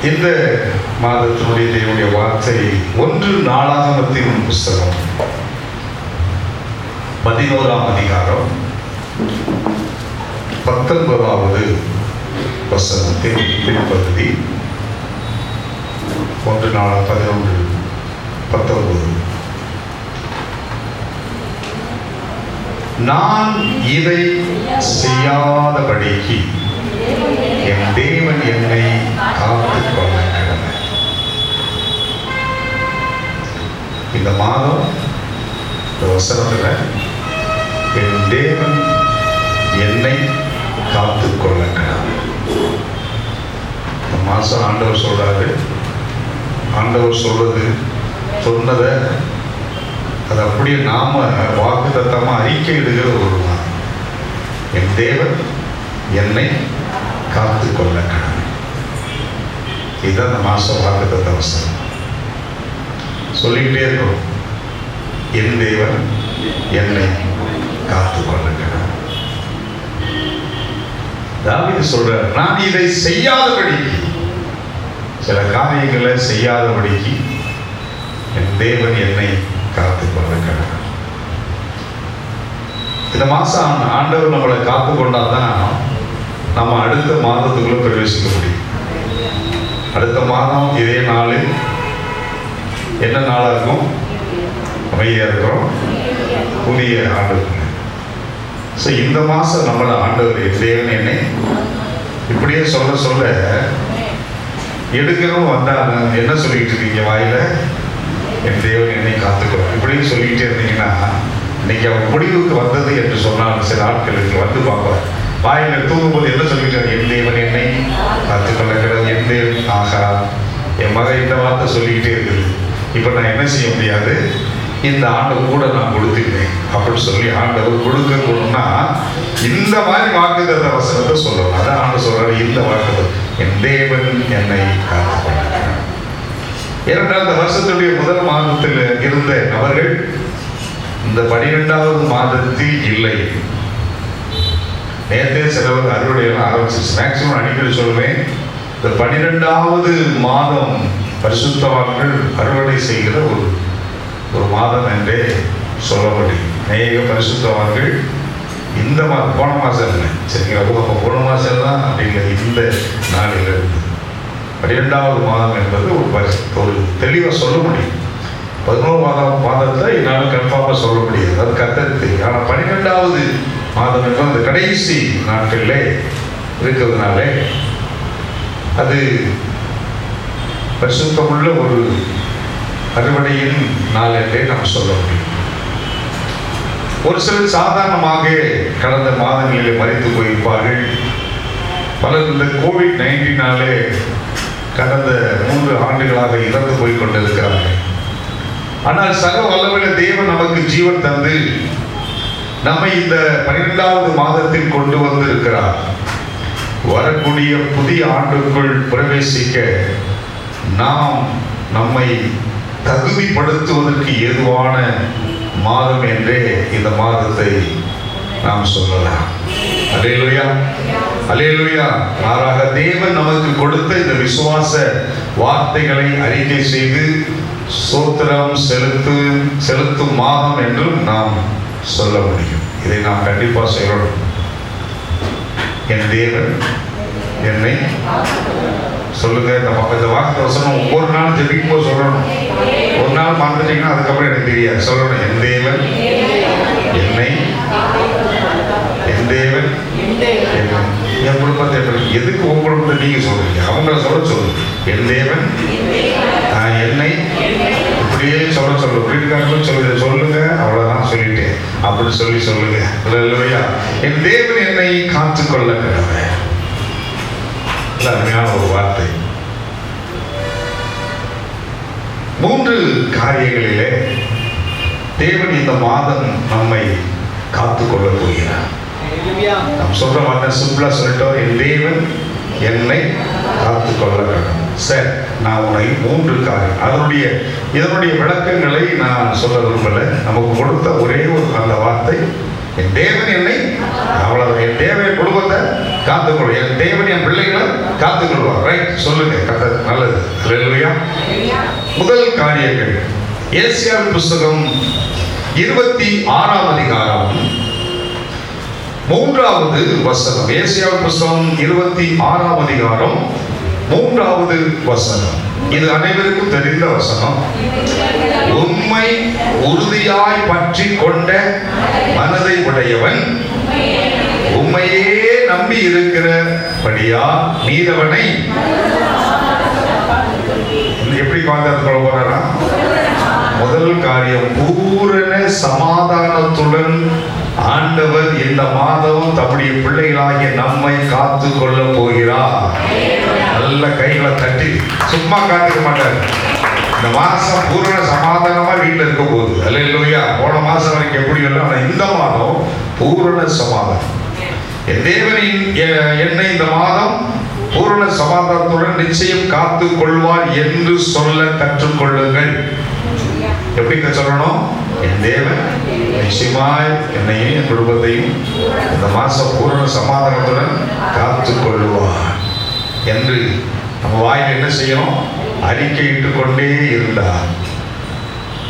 இந்த மாதத்தினுடைய தேவனுடைய வார்த்தை 1 நாளாகமத்தின் புஸ்தகம் 11ஆம் அதிகாரம் 19வது வசனத்தின் பின்பகுதி. 1 11 19. நான் இதை செய்யாதபடிக்கு என் தேவன் என்னை காத்துக் கொள்ள கடமை. இந்த மாதம் இந்த வசனத்தில் என் தேவன் என்னை காத்துக் கொள்ள கடமை. இந்த மாதம் ஆண்டவர் சொல்றாரு. ஆண்டவர் சொன்னதை அது அப்படியே நாம வாக்குத்தத்தமா அறிக்கையிடுகிற ஒரு மாதம். என் தேவன் என்னை காத்து கொள்ள கடமை. இதுதான் இந்த மாசம் வாக்குத்தத்த வசனம். சொல்லிக்கிட்டே இருக்கணும், என் தேவன் என்னை காத்து கொள்ள கடமை. தாவீது சொல்ற, நான் இதை செய்யாதபடிக்கு, சில காரியங்களை செய்யாதபடிக்கு என் தேவன் என்னை காத்துக் கொள்ள கடமை. இந்த மாசம் ஆண்டவர் நம்மளை காத்து கொண்டாதான் நம்ம அடுத்த மாதத்துக்குள்ள பிரவேசிக்க முடியும். அடுத்த மாதம் இதே நாளில் என்ன நாளா இருக்கும்? அமைதியா இருக்கிறோம், புதிய ஆண்டு. ஸோ இந்த மாசம் நம்மளை ஆண்டவர் தேவன் என்னை இப்படியே சொல்ல எடுக்கணும் வந்தாங்க. என்ன சொல்லிட்டு இருக்கீங்க வாயில? என் தேவன் என்னை காத்துக்கிறோம் இப்படின்னு சொல்லிக்கிட்டே இருந்தீங்கன்னா இன்னைக்கு அவன் முடிவுக்கு வந்தது என்று சொன்னால் சில ஆட்களுக்கு வந்து பார்ப்பார். வாயில தூங்கும்போது என்ன சொல்லிட்டாரு? என் தேவன் என்னை காத்துக்கொள்ள. என் தேவன் ஆகா, என் மகன் இந்த வார்த்தை சொல்லிக்கிட்டே இருக்குது. இப்போ நான் என்ன செய்ய முடியாது, இந்த ஆண்டு கூட நான் கொடுத்துக்கிறேன் அப்படின்னு சொல்லி ஆண்டவர் கொடுக்கணும்னா இந்த மாதிரி வாக்குத்தத்த வசனத்தை சொல்லணும். அதான் ஆண்டு சொல்றாரு, இந்த வாக்குத்தம் என் தேவன் என்னை காத்துக்கொள்ள. ஏனென்றால் இந்த வருஷத்துடைய முதல் மாதத்தில் இருந்த நபர்கள் இந்த 12வது மாதத்தில் இல்லை. நேற்றே சிலவர் அறுவடையெல்லாம் ஆரம்பிச்சிருச்சு. மேக்சிமம் அடிக்கடி சொல்லுவேன், இந்த 12வது மாதம் பரிசுத்தவான்கள் அறுவடை செய்கிற ஒரு மாதம் என்றே சொல்ல முடியும். அநேக பரிசுத்தவான்கள் இந்த மாதம், போன மாதம் இல்லை சரிங்களா, போன மாதம் தான் அப்படிங்கிற இந்த நாளில் இருந்து 12வது மாதம் என்பது ஒரு தெளிவாக சொல்ல முடியும். 11வது மாதத்தை என்னால் கன்ஃபார்மாக சொல்ல முடியாது, அது கர்த்தருக்கு தெரியும். ஆனால் 12வது மாதம் என்பது அந்த கடைசி நாட்களிலே இருக்கிறதுனாலே அது பரிசுத்தமுள்ள ஒரு அறுவடையின் நாள் என்றே நாம் சொல்ல முடியும். ஒரு சிலர் சாதாரணமாக கடந்த மாதங்களிலே மரித்து போயிருப்பார்கள். பலர் இந்த COVID-19 கடந்த 3 ஆண்டுகளாக இறந்து போய் கொண்டிருக்கிறார்கள். ஆனால் சர்வ வல்லமையுள்ள தேவன் நமக்கு ஜீவன் தந்து நம்மை இந்த 12வது மாதத்தில் கொண்டு வந்து இருக்கிறார். வரக்கூடிய புதிய ஆண்டுக்குள் பிரவேசிக்க நாம் நம்மை தகுதிப்படுத்துவதற்கு ஏதுவான மாதம் என்றே இந்த மாதத்தை நாம் சொல்லலாம். அல்லேலூயா, அல்லேலூயா. மாறாக தேவன் நமக்கு கொடுத்த இந்த விசுவாச வார்த்தைகளை அறிக்கை செய்து ஸ்தோத்திரம் செலுத்தும் மாதம் என்றும் நாம் சொல்ல முடியும். இதை நாம் கண்டிப்பாக செய்யணும். என் தேவன் என்னை சொல்லுங்க. இந்த வார்த்தை வசனம் ஒவ்வொரு நாள் ஜெபிக்கும் போது சொல்லணும். ஒரு நாள் மறந்துட்டீங்கன்னா அதுக்கப்புறம் எனக்கு தெரியாது. சொல்லணும், என் தேவன் என்னை, என் தேவன் என் குடும்பத்தை. எதுக்கு உன் குடும்பத்தை நீங்க சொல்றீங்க? அவங்கள சொல்லுங்க. என் தேவன் என்னை இப்படியே சொல்ல வீட்டுக்காரங்களும் சொல்லுங்க, அவ்வளவுதான் சொல்லிட்டேன் அப்படின்னு சொல்லுங்க. அல்லேலூயா. என் தேவன் என்னை காத்துக்கொள்ள கடமை. அருமையான ஒரு வார்த்தை. 3 காரியங்களிலே தேவன் இந்த மாதம் நம்மை காத்துக்கொள்ள போகிறார். நாம் சொல்ற வார்த்தை சிம்பிளா சொல்லிட்டோம், என் தேவன் என்னை காத்துக்கொள்ள கடமை. சரி, நான் உனக்கு 3 காரியம் இதனுடைய விளக்கங்களை நான் சொல்ல விரும்பல. நமக்கு கொடுத்த ஒரே ஒரு அந்த வார்த்தை, என் தேவன் என்னை, அவ்வளவு. என் தேவன் குடும்பத்தை காத்துக்கொள்வார், என் தேவன் என் பிள்ளைகளை காத்துக்கொள்வார். ரைட், சொல்லுங்க. சொல்லுங்க, கர்த்தர் நல்லது. அல்லேலூயா. முதல் காரியங்கள் ஏசாயா புத்தகம் 26ஆம் அதிகாரம் 3வது வசனம். ஏசாயா புத்தகம் 26ஆம் அதிகாரம் 3வது வசனம். இது அனைவருக்கும் தெரிந்த வசனம். உம்மை உறுதியாய் பற்றி கொண்ட மனதை உடையவன் உம்மையே நம்பி இருக்கிறபடியா நீர் அவனை எப்படி காத்து கொள்ள போறாரா? முதல் காரியம், பூரண சமாதானத்துடன் ஆண்டவர் இந்த மாதம் தம்முடைய பிள்ளைகளாகிய நம்மை காத்து கொள்ள போகிறார். நல்ல கைகளை தட்டி, சும்மா காத்துக்க மாட்டார். இந்த மாசம் பூரண சமாதானமா வீட்டில் இருக்க போகுது. அல்லேலூயா. போன மாசம் வரைக்கும் எப்படி இல்லை, ஆனால் இந்த மாதம் பூரண சமாதானம். என் தேவனின் என்னை இந்த மாதம் பூரண சமாதானத்துடன் நிச்சயம் காத்து கொள்வார் என்று சொல்ல கற்றுக்கொள்ளுங்கள். எப்படி சொல்லணும்? என் தேவன் நிச்சயமாய் என்னையும் என் குடும்பத்தையும் இந்த மாசம் பூரண சமாதானத்துடன் காத்து கொள்வார் என்று நம்ம வாயில் என்ன செய்யணும்? அறிக்கையிட்டு கொண்டே இருந்தார்.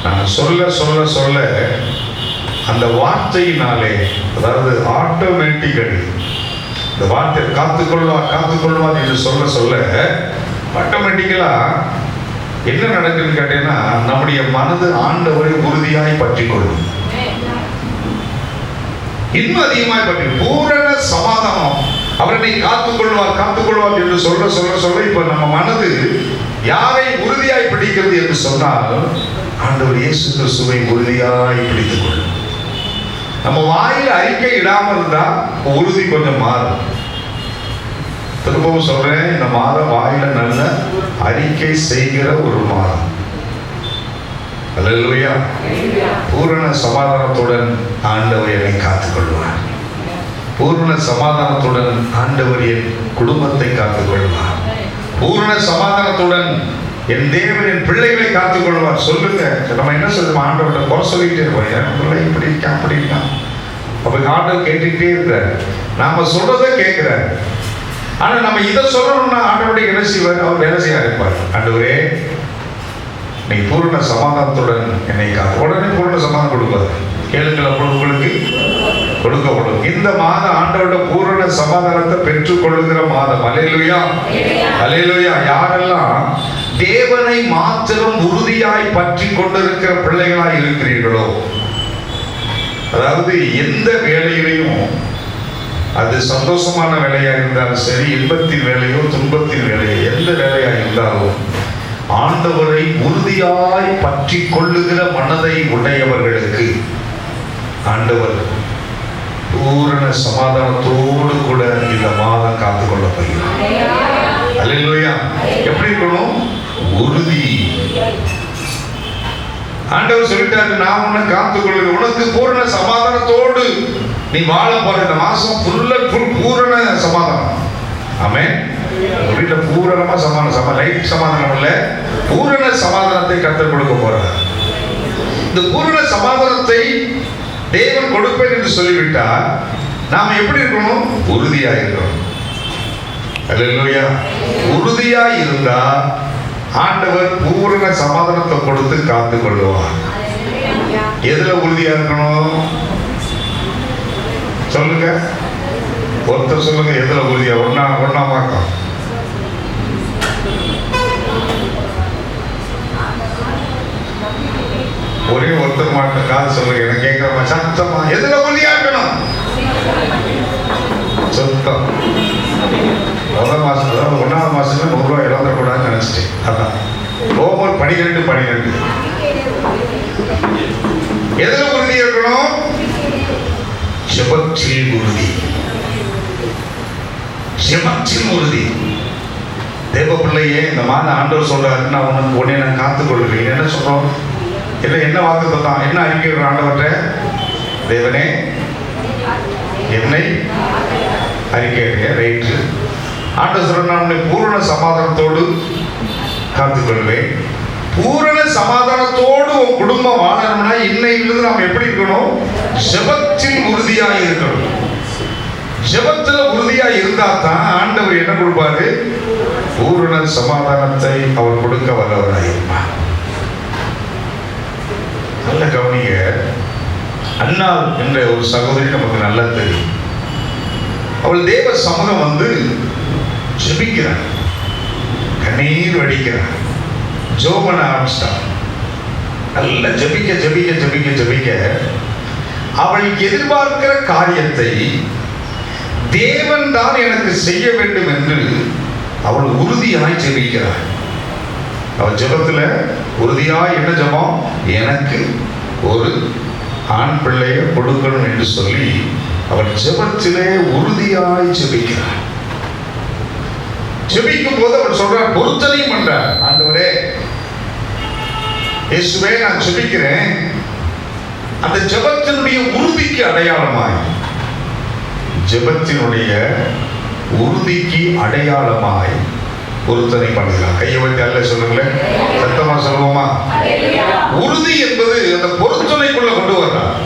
நான் சொல்ல சொல்ல சொல்ல அந்த வார்த்தையினாலே, அதாவது ஆட்டோமேட்டிக்கலி இந்த வார்த்தை காத்துக்கொள்வார் காத்துக்கொள்வார் என்று சொல்ல சொல்ல ஆட்டோமேட்டிக்கலா என்ன நடக்குதுன்னு கேட்டீங்கன்னா, நம்முடைய மனது ஆண்டவரை உறுதியாய் பற்றி கொள்ளும். இன்னும் அதிகமாய் பற்றி பூரண சமாதானம், அவரை காத்துக்கொள்வார் காத்துக்கொள்வார் என்று சொல்ல சொல்ல சொல்ல இப்ப நம்ம மனது யாரை உறுதியாய் பிடிக்கிறது என்று சொன்னால், ஆண்டவர் இயேசு கிறிஸ்துவை உறுதியாய் பிடித்துக் கொள்ளும். நம்ம வாயில அறிக்கை இடாமல் இருந்தா உறுதி கொஞ்சம் மாறும். திரும்பவும் சொல்றேன், இந்த மாதம் வாயில நல்ல அறிக்கை செய்கிற ஒரு மாதம். அல்லேலூயா. பூரண சமாதானத்துடன் ஆண்டவர் என்னை காத்துக் கொள்வார். பூரண சமாதானத்துடன் ஆண்டவர் என் குடும்பத்தை காத்துக் கொள்வார். பூரண சமாதானத்துடன் என் தேவன் என் பிள்ளைகளை காத்துக் கொள்வார். சொல்லுங்க, நம்ம என்ன சொல்லுவோம்? ஆண்டவர்கிட்ட குறை சொல்லிட்டே இருப்போம், என் பிள்ளை இப்படி இருக்கா அப்படி இருக்கா. அப்ப ஆண்டவர் கேட்டுக்கிட்டே இருக்கிறார், நாம சொல்றதை கேட்கிறார். ஆனா நம்ம இதை சொல்லணும்னா ஆண்டவருடைய என்ன செய்வார்? அவர் வேலை செய்ய இருப்பார். ஆண்டவரே, நீ பூரண சமாதானத்துடன் என்னை காத்து. உடனே பூரண சமாதானம் கொடுப்பார். கேளுங்கள், அப்பொழுது உங்களுக்கு கொடுக்கப்படும். இந்த மாதம் ஆண்டவருடைய பூரண சமாதானத்தை பெற்றுக் கொள்ளுகிற மாதம். அல்லேலூயா, அல்லேலூயா. யாரெல்லாம் தேவனை மாத்திரம் உறுதியாய் பற்றி கொண்டிருக்கிற பிள்ளைகளாய் இருக்கிறீர்களோ, அதாவது எந்த வேலையிலையும், அது சந்தோஷமான வேலையா இருந்தாலும் சரி, இன்பத்தின் வேலையோ துன்பத்தின் வேலையோ, எந்த வேலையா இருந்தாலும் ஆண்டவரை உறுதியாய் பற்றி கொள்ளுகிற மனதை உடையவர்களுக்கு ஆண்டவர் பூரண சமாதானத்தோடு கூட இந்த மாதம் காத்துக் கொள்ள போகிறார். அல்லேலூயா. எப்படி இருக்கணும்? உறுதி. ஆண்டவர் சொல்லிட்டாரு, நான் உன்னை காத்துக் கொள்கிறேன், உனக்கு பூரண சமாதானத்தோடு நீ வாழ போற. இந்த மாசம் பூரண சமாதானம். ஆமென். வீட்டுல பூரணமா சமாதானம், லைட் சமாதானம் இல்ல, பூரண சமாதானத்தை கர்த்தர் கொடுக்க போறார். இந்த பூரண சமாதானத்தை தேவன் கொடுப்பேன் என்று சொல்லிவிட்டால் நாம எப்படி இருக்கணும்? உறுதியா இருக்கணும். அல்லேலூயா. உறுதியா இருந்தா ஆண்டவர் பூரண சமாதானத்தை கொடுத்து காத்துக் கொள்வார். எதுல உறுதியா இருக்கணும்? சொல்லுங்க, ஒருத்தர் சொல்லுங்க, எதுல உறுதியா? ஒன்னா பார்க்கலாம். ஒரே ஒருத்தர் மாட்டேன் காது சொல்லுங்க, எனக்கு கேட்கிறமா சத்தமா. எதுல உறுதியா இருக்கணும்? சொத்தம். முதல் மாசம், அதாவது 1ஆம் மாசத்துல 100 ரூபாய் இழந்துடக்கூடாதுன்னு நினைச்சிட்டேன். அதான் ரோமர் 12:12. எதுல உறுதி இருக்கணும்? ஜெபத்தில் உறுதி. ஜெபத்தில் உறுதி. தேவ பிள்ளையே, இந்த மாதிரி ஆண்டவர் சொல்றாரு, நான் உன்னை நான் காத்துக் கொள்கிறேன். என்ன சொல்றோம்? என்ன வாக்கு தான், என்ன அறிக்கை ஆண்டவர்கிட்ட? தேவனே, என்னை அறிக்கை ரைட்டு. ஆண்டவர் சொல்ற, நான் உன்னை பூரண சமாதானத்தோடு காத்துக்கொள்வேன். பூரண சமாதானத்தோடு உன் குடும்பம் வாழணும்னா இன்னையிலிருந்து நாம் எப்படி இருக்கணும்? ஜெபத்தில் உறுதியாக இருக்கணும். ஜெபத்தில் உறுதியாக இருந்தா தான் ஆண்டவர் என்ன கொடுப்பாரு? பூரண பூரண சமாதானத்தை அவர் கொடுக்க வல்லவராயிருப்பார். நல்ல கவனிங்க, அன்னாள் என்ற ஒரு சகோதரி நமக்கு நல்லா தெரியும். அவள் தேவ சமூகம் வந்து ஜெபிக்கிறார், கண்ணீர் வடிக்கிறார், ஜோமன ஆரம்பிச்சிட்டார். நல்ல ஜெபிக்க ஜெபிக்க ஜெபிக்க ஜெபிக்க அவள் எதிர்பார்க்கிற காரியத்தை தேவன் தான் எனக்கு செய்ய வேண்டும் என்று அவள் உறுதியாய் ஜெபிக்கிறாள். அவள் ஜெபத்துல உறுதியாய் என்ன ஜெபம்? எனக்கு ஒரு ஆண் பிள்ளையை கொடுக்கணும் என்று சொல்லி அவள் ஜெபத்திலே உறுதியாய் ஜெபிக்கிறாள். ஜெபிக்கும் போது அவள் சொல்றார், பொருத்தனையும் பண்றார். ஆண்டவரே இயேசுவே, நான் ஜெபிக்கிறேன், அந்த ஜெபத்தினுடைய உறுதிக்கு அடையாளமாய், ஜெபத்தினுடைய உறுதிக்கு அடையாளமாய் பொருத்தனை பண்ணுகிறார். கையை வைத்து அல்ல சொல்லுங்களேன், சத்தமா சொல்லுவோமா? உறுதி என்பது அந்த பொருத்தனைக்குள்ள கொண்டு வர்றார்.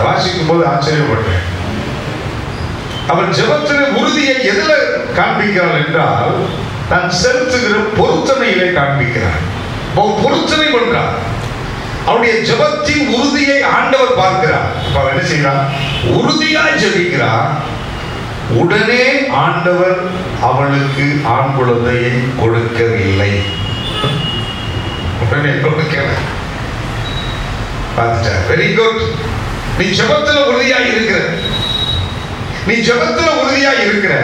வாசிக்கும் போது ஆச்சரியப்பட்டேன். அவன் ஜெபத்திலே உறுதியை எதுல காண்பிக்கிறாள் என்றால், தான் செலுத்துகிற பொருத்தனையிலே காண்பிக்கிறார். பொருத்தனை பண்றார். அவருடைய ஜெபத்தின் உறுதியை ஆண்டவர் பார்க்கிறார். இப்ப என்ன செய்யறார்? உறுதியாய் ஜெபிக்கிறார். உடனே ஆண்டவர் அவளுக்கு ஆண் குழந்தையை கொடுக்கவில்லை. உடனே கொடுக்கல. பார்த்துட்டார். Very good. நீ ஜெபத்துல உறுதியாய் இருக்கிற, நீ ஜெபத்துல உறுதியாய் இருக்கிற,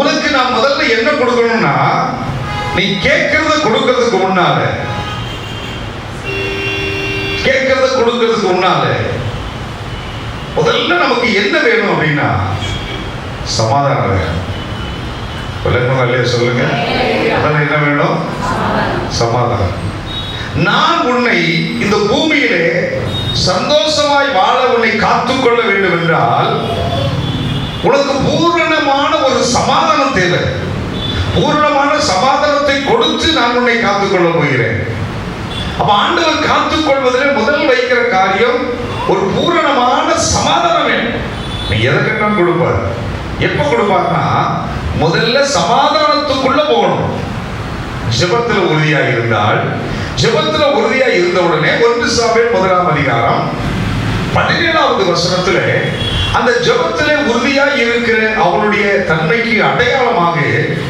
உனக்கு நான் முதல்ல என்ன கொடுக்கணும்னா, நீ கேட்கறத கொடுக்கிறதுக்கு முன்னால, கேட்கறத கொடுக்கிறதுக்கு முன்னால முதல்ல நமக்கு என்ன வேணும் அப்படின்னா சமாதானம் வேணும். சொல்லுங்க, அதெல்லாம் என்ன வேணும்? சமாதானம். நான் உன்னை இந்த பூமியிலே சந்தோஷமாய் வாழ உன்னை காத்துக்கொள்ள வேண்டும் என்றால் உனக்கு பூரணமான ஒரு சமாதானம் தேவை. பூரணமான சமாதானத்தை கொடுத்து நான் உன்னை காத்துக்கொள்ள போகிறேன். அப்ப ஆண்டவர் காத்துக்கொள்வதில் முதல் வைக்கிற காரியம் ஒரு பூரணமான சமாதானம் வேணும். நீ எதை கேட்டாலும் கொடுப்பார். எப்ப கொடுப்பார்னா முதல்ல சமாதானத்துக்குள்ள போகணும். ஜெபத்துல உறுதியாக இருந்தால், ஜெபத்துல உறுதியாக இருந்த உடனே 1 சாமுவேல் 1ஆம் அதிகாரம் 17வது வசனத்திலே அந்த ஜெபத்திலே உறுதியாக இருக்கிற அவளுடைய தன்மைக்கு அடையாளமாக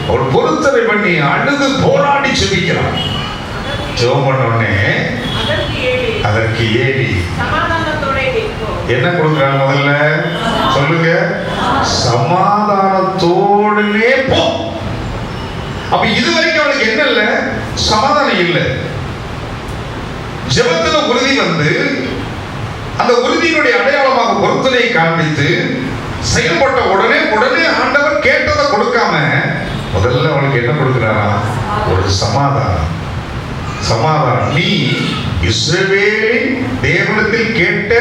அவள் பொருத்தனை பண்ணி அழுது போராடி ஜெபிக்கிறாள். ஜெபம் பண்ண உடனே அதற்கு ஏவி என்ன கொடுக்கிறாங்க? முதல்ல சொல்லுங்க, சமாதானத்தோடனே போ. அப்ப இதுவரைக்கும் அவளுக்கு என்ன இல்ல? சமாதானம் இல்லை. ஜெபத்துல உறுதி வந்து அந்த உறுதியினுடைய அடையாளமாக பொருத்தனை காண்பித்து செயல்பட்ட உடனே ஆண்டவர் கேட்டதை கொடுக்காம முதல்ல அவளுக்கு என்ன கொடுக்கிறாரா? ஒரு சமாதானம். சமாதானம். நீ இஸ்ரவேலின் தேவனிடத்தில் கேட்ட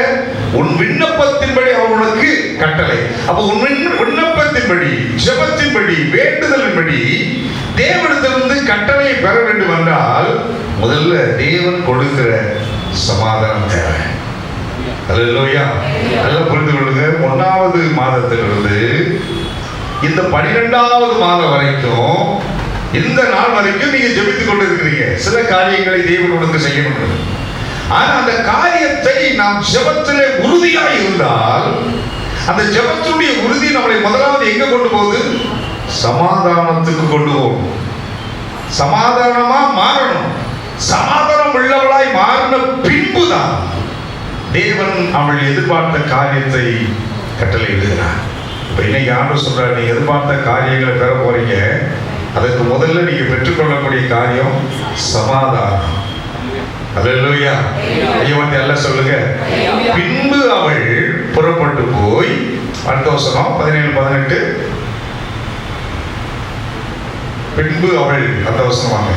உன் விண்ணப்பத்தின்படி அவர் உனக்கு கட்டளை. அப்ப உன் விண்ணப்பத்தின்படி, ஜெபத்தின்படி, வேண்டுதலின்படி தேவனிடத்திலிருந்து கட்டளையை பெற வேண்டும் என்றால் முதல்ல தேவன் கொடுக்கிற சமாதானம் தேவை. அல்லேலூயா. நல்லா புரிந்து கொள்ளுங்க. 1வது மாதத்திலிருந்து இந்த 12வது மாதம் வரைக்கும், இந்த நாள் வரைக்கும் நீங்க ஜெபித்துக் கொண்டு இருக்கிறீங்க. சில காரியங்களை தேவன் உங்களுக்கு செய்யணும். ஆனா அந்த காரியத்தை நாம் ஜெபத்திலே உறுதியாக இருந்தால், அந்த ஜெபத்துடைய உறுதி நம்மளை முதலாவது எங்க கொண்டு போகுது? சமாதானத்துக்கு கொண்டு போகும். சமாதானமா மாறணும். சமாதானம் உள்ளவளாய் மாறின பின்புதான் தேவன் அவள் எதிர்பார்த்த காரியத்தை கட்டளையிடுகிறார். இப்ப இன்னைக்கு ஆண்டவர் சொல்றார், நீங்க எதிர்பார்த்த காரியங்களை பெற போறீங்க. அதற்கு முதல்ல நீங்க பெற்றுக்கொள்ளக்கூடிய காரியம் சமாதானம். அல்லேலூயா. ஐயவன் எல்லாம் சொல்லுங்க. பின்பு அவள் புறப்பட்டு போய், அடுத்த வசனம் 17-18. பின்பு அவள், அந்த வசனம் வாங்க.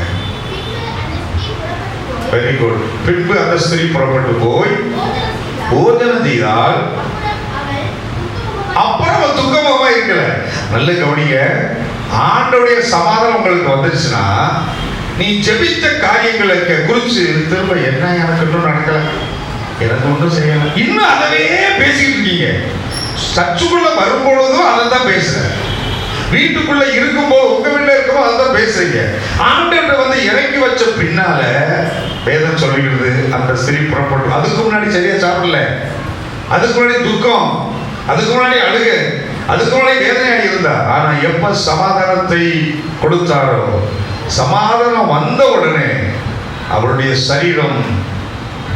Very good. பின்பு அந்த ஸ்திரீ புறப்பட்டு போய் போஜனம் செய்தால், அப்புறம் துக்கமா இருக்கல. நல்ல கவனிங்க. ஆண்டவருடைய சமாதானம் உங்களுக்கு வந்துருச்சுன்னா, நீ ஜெபித்த காரியங்களை குறிச்சு திரும்ப என்ன எனக்கு இன்னும் நடக்கல, எனக்கு ஒன்றும் செய்யல, இன்னும் அதவே பேசிக்கிட்டு இருக்கீங்க. சர்ச்சுக்குள்ள வரும்பொழுதும் அதை தான் பேசுறேன். வீட்டுக்குள்ள இருக்கும்போது, உங்க வீட்டுல இருக்கும்போது அதான் பேசுறீங்க. ஆண்டவர் வந்து இறக்கி வச்ச பின்னால வேதம் சொல்லுகிறது அந்த ஸ்திரீ புறப்பட்டு. அதுக்கு முன்னாடி சரியா சாப்பிடல, அதுக்கு முன்னாடி துக்கம், அதுக்கு முன்னாடி அழுகை, அதுக்கு முன்னாடி வேதனையாக இருந்தா. ஆனா எப்ப சமாதானத்தை கொடுத்தாரோ, சமாதானம் வந்த உடனே அவருடைய சரீரம்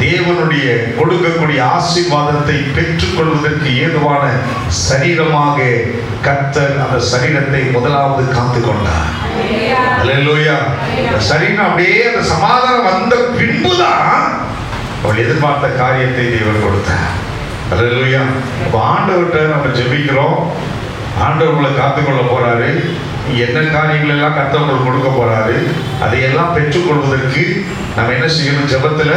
தேவனுடைய கொடுக்கக்கூடிய ஆசீர்வாதத்தை பெற்றுக்கொள்வதற்கு ஏதுவான சரீரமாக கர்த்தர் அந்த சரீரத்தை முதலாவது காத்து கொண்டார். அல்லேலூயா. சரீரம் அப்படியே அந்த சமாதானம் வந்த பின்புதான் அவள் எதிர்பார்த்த காரியத்தை தேவன் கொடுத்தார். அல்லேலூயா. அப்ப ஆண்டவர்கிட்ட நம்ம ஜெபிக்கிறோம், ஆண்டவர் உங்களை காத்துக்கொள்ள போறாரு. என்ன காரியங்கள் எல்லாம் கர்த்தர் உங்களுக்கு கொடுக்க போறாரு, அதையெல்லாம் பெற்றுக்கொள்வதற்கு நம்ம என்ன செய்யணும்? ஜெபத்துல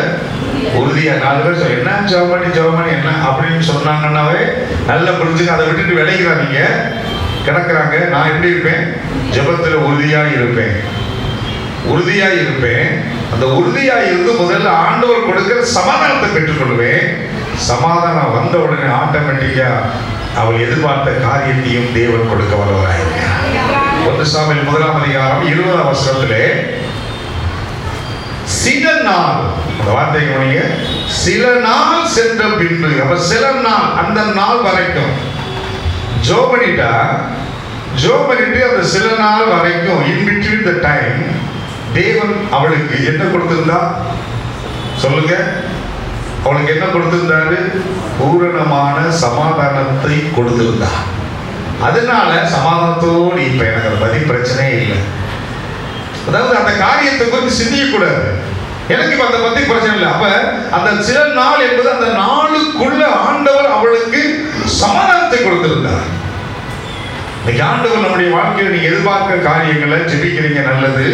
உறுதியா. 4 பேர் என்ன ஜெபமணி என்ன அப்படின்னு சொன்னாங்கன்னாவே நல்லா புரிஞ்சுக்க. அதை விட்டுட்டு விளைகிறாங்க, கிடக்குறாங்க. நான் எப்படி இருப்பேன்? ஜெபத்துல உறுதியா இருப்பேன், உறுதியா இருப்பேன். அந்த உறுதியா இருந்து முதல்ல ஆண்டவர் கொடுக்கிற சமாதானத்தை பெற்றுக்கொள்வேன். சமாதானம் வந்த உடனே ஆட்டோமேட்டிக்கா அவள் எதிர்பார்த்த காரியத்தையும் தேவன் கொடுக்க வல்லவராயிருக்கிறார். 1 சாமுவேல் 1ஆம் அதிகாரம் 20ஆம் வசனத்திலே சில நாள், அந்த வார்த்தை கவனிங்க, சில நாள் சென்ற பின்பு. அப்ப சில நாள், அந்த நாள் வரைக்கும் ஜெபம் பண்ணிட்டா, ஜெபம் பண்ணிட்டு அந்த சில நாள் வரைக்கும் இன் பிட்வீன் தி டைம் தேவன் அவளுக்கு என்ன கொடுத்திருந்தா சொல்லுங்க? அவளுக்கு என்ன கொடுத்திருந்தாரு? பூரணமான சமாதானத்தை கொடுத்திருந்தார். அதனால சமாதானத்தோடு இப்ப எனக்கு அதை பத்தி பிரச்சனையே இல்லை. அதாவது அந்த காரியத்தை குறித்து சிந்திக்க கூடாது. எனக்கு இப்ப அதை பத்தி பிரச்சனை இல்லை. அப்ப அந்த சில நாள் என்பது அந்த நாளுக்குள்ள ஆண்டவர் அவளுக்கு சமாதானத்தை கொடுத்திருந்தார். இன்னைக்கு ஆண்டவர் நம்முடைய வாழ்க்கையில் நீங்க எதிர்பார்க்கிற காரியங்களை ஜெபிக்கிறீங்க, நல்லது.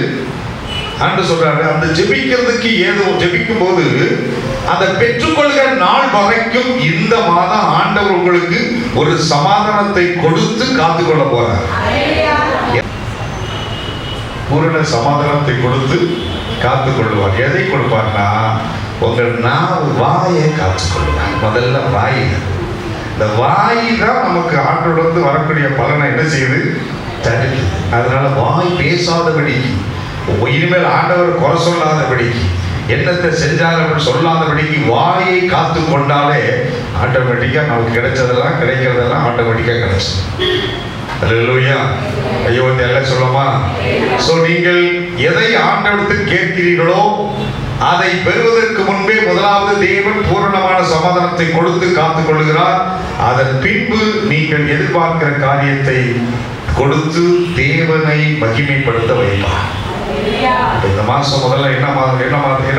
ஆண்டவர் சொல்றாரு, அந்த ஜெபிக்கிறதுக்கு ஏதோ ஜெபிக்கும் போது அந்த பெற்றுக்கொள்கிற நாள் வரைக்கும் இந்த மாதம் ஆண்டவர் உங்களுக்கு ஒரு சமாதானத்தை கொடுத்து காத்துக்கொள்ள போறார். பூரண சமாதானத்தை கொடுத்து காத்துக்கொள்வார். எதை கொடுப்பார்னா, உங்கள் வாயை காத்துக்கொள்வார். முதல்ல வாய். இந்த வாய் தான் நமக்கு ஆண்டோடு வரக்கூடிய பலனை என்ன செய்யுது? தடுக்குது. அதனால வாய் பேசாதபடிக்கு, இனிமேல் ஆண்டவர் குறை சொல்லாதபடிக்கு, என்னத்தை செஞ்சாலும் சொல்லாதபடிக்கு வாயை காத்து கொண்டாலே ஆட்டோமேட்டிக்கா நமக்கு கிடைச்சதெல்லாம் கிடைக்கிறதெல்லாம் ஆட்டோமேட்டிக்கா கிடைச்சு. அல்லேலூயா. ஐயோ எல்லாம் சொல்லமா? சோ நீங்கள் எதை ஆண்டவரிடத்தில் கேட்கிறீர்களோ அதை பெறுவதற்கு முன்பே முதலாவது தேவன் பூரணமான சமாதானத்தை கொடுத்து காத்துக் கொள்கிறார். அதன் பின்பு நீங்கள் எதிர்பார்க்கிற காரியத்தை கொடுத்து தேவனை மகிமைப்படுத்த வைப்பார். இந்த மாசம் முதல்ல என்ன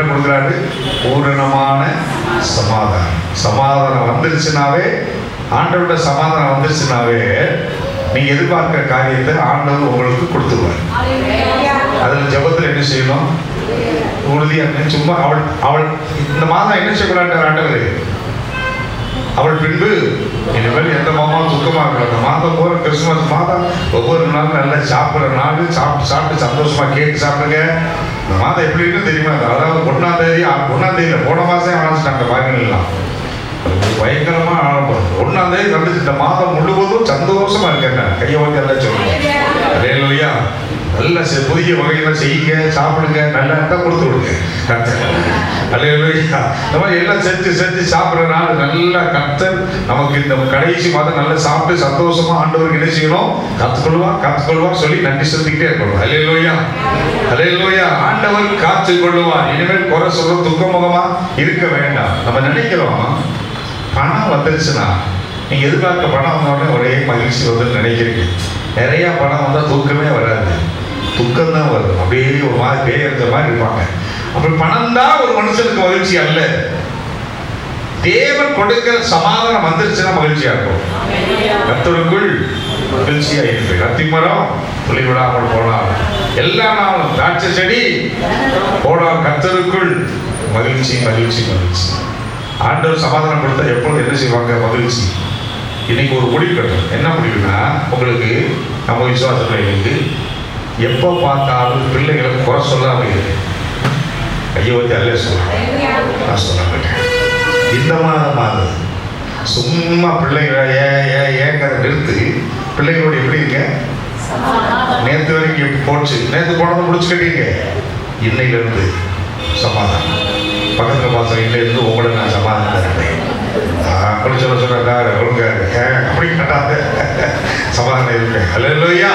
கொடுக்குறாரு? பூரணமான சமாதானம். சமாதானம் வந்துருச்சுனாவே, ஆண்டவரோட சமாதானம் வந்துருச்சுனாவே நீங்க எதிர்பார்க்கிற காரியத்தை ஆண்டவர் உங்களுக்கு கொடுத்துருவார். அதுல ஜெபத்துல என்ன செய்யணும்? உறுதியா. சும்மா அவள் இந்த மாதம் என்ன செய்யக்கூடாது? ஆண்டவர் அவள் பின்பு இனிமேல் எந்த மாதம் துக்கமா இருக்கலாம். அந்த மாதம் போற கிறிஸ்துமஸ் மாதம் ஒவ்வொரு நாளும் நல்லா சாப்பிட்ற நாள், சாப்பிட்டு சந்தோஷமா கேக் சாப்பிடுங்க. இந்த மாதம் எப்படி இருக்குன்னு தெரியுமா? அதாவது 1ஆம் தேதியில போன மாசம் ஆரம்பிச்சிட்டாங்க பாருங்கலாம். பயங்கரமா ஆரம்பம். 1ஆம் தேதி வந்துச்சு. இந்த மாதம் முழுவதும் சந்தோஷமா இருக்கேன். கையை வந்து எல்லாம் சொல்லுங்க. அல்லேலூயா. நல்ல புதிய வகையெல்லாம் செய்யுங்க, சாப்பிடுங்க, நல்லா இருந்தால் கொடுத்து விடுங்க. அல்லேலூயா. இந்த மாதிரி எல்லாம் செஞ்சு சாப்பிட்ற நாள் நல்லா கர்த்தர் நமக்கு இந்த கடைசி மாதம் நல்லா சாப்பிட்டு சந்தோஷமா ஆண்டவருக்கு என்ன செய்யணும்? காத்துக்கொள்வார் சொல்லி நன்றி செலுத்திக்கிட்டே இருக்கணும். அல்லேலூயா. அல்லேலூயா. ஆண்டவர் காத்துக்கொள்வார். இனிமேல் குறை சொல்ற துக்கமுகமா இருக்க வேண்டாம். நம்ம நினைக்கிறோம் பணம் வந்துருச்சுன்னா, நீங்க எதிர்பார்க்க பணம் வந்தோடனே ஒரே மகிழ்ச்சி வந்து நினைக்கிறீங்க. நிறைய பணம் வந்தால் தூக்கமே வராது, துக்கம் தான் வரும். அப்படியே ஒரு மாதிரி பேயறிஞ்ச மாதிரி இருப்பாங்க. அப்படி பணம் தான் ஒரு மனுஷனுக்கு மகிழ்ச்சி அல்ல. தேவன் கொடுக்கிற சமாதானம் வந்துருச்சுன்னா மகிழ்ச்சியா இருக்கும். கர்த்தருக்குள் மகிழ்ச்சியா இருப்பேன். அத்திமரம் துளி விடாமல் போனால், எல்லா நாளும் திராட்சை செடி போனால் கர்த்தருக்குள் மகிழ்ச்சி மகிழ்ச்சி மகிழ்ச்சி. ஆண்டவர் சமாதானம் கொடுத்தா எப்பொழுது என்ன செய்வாங்க? மகிழ்ச்சி. இன்னைக்கு ஒரு முடிவு கட்டணும். என்ன முடிவுனா, உங்களுக்கு நம்ம விசுவாசங்களுக்கு எப்போ பார்த்தாலும் பிள்ளைகளை குறை சொல்லாம இருக்கு. கையை வச்சு அல்ல நான் சொல்ல மாட்டேன். இந்த மாதம் சும்மா பிள்ளைகளை ஏங்கிறத நிறுத்து. பிள்ளைகளோட எப்படி இருக்க? நேற்று வரைக்கும் போச்சு, நேற்று போனதை முடிச்சு கட்டிங்க. இன்னையிலிருந்து சமாதானம். பக்கத்தில் பாசம் இன்னையிலிருந்து உங்களை நான் சமாதானம் தரேன். அப்படி சொல்ல ஒழுங்க அப்படி கட்டாத சமாதானம் இருக்கு. அல்லேலூயா,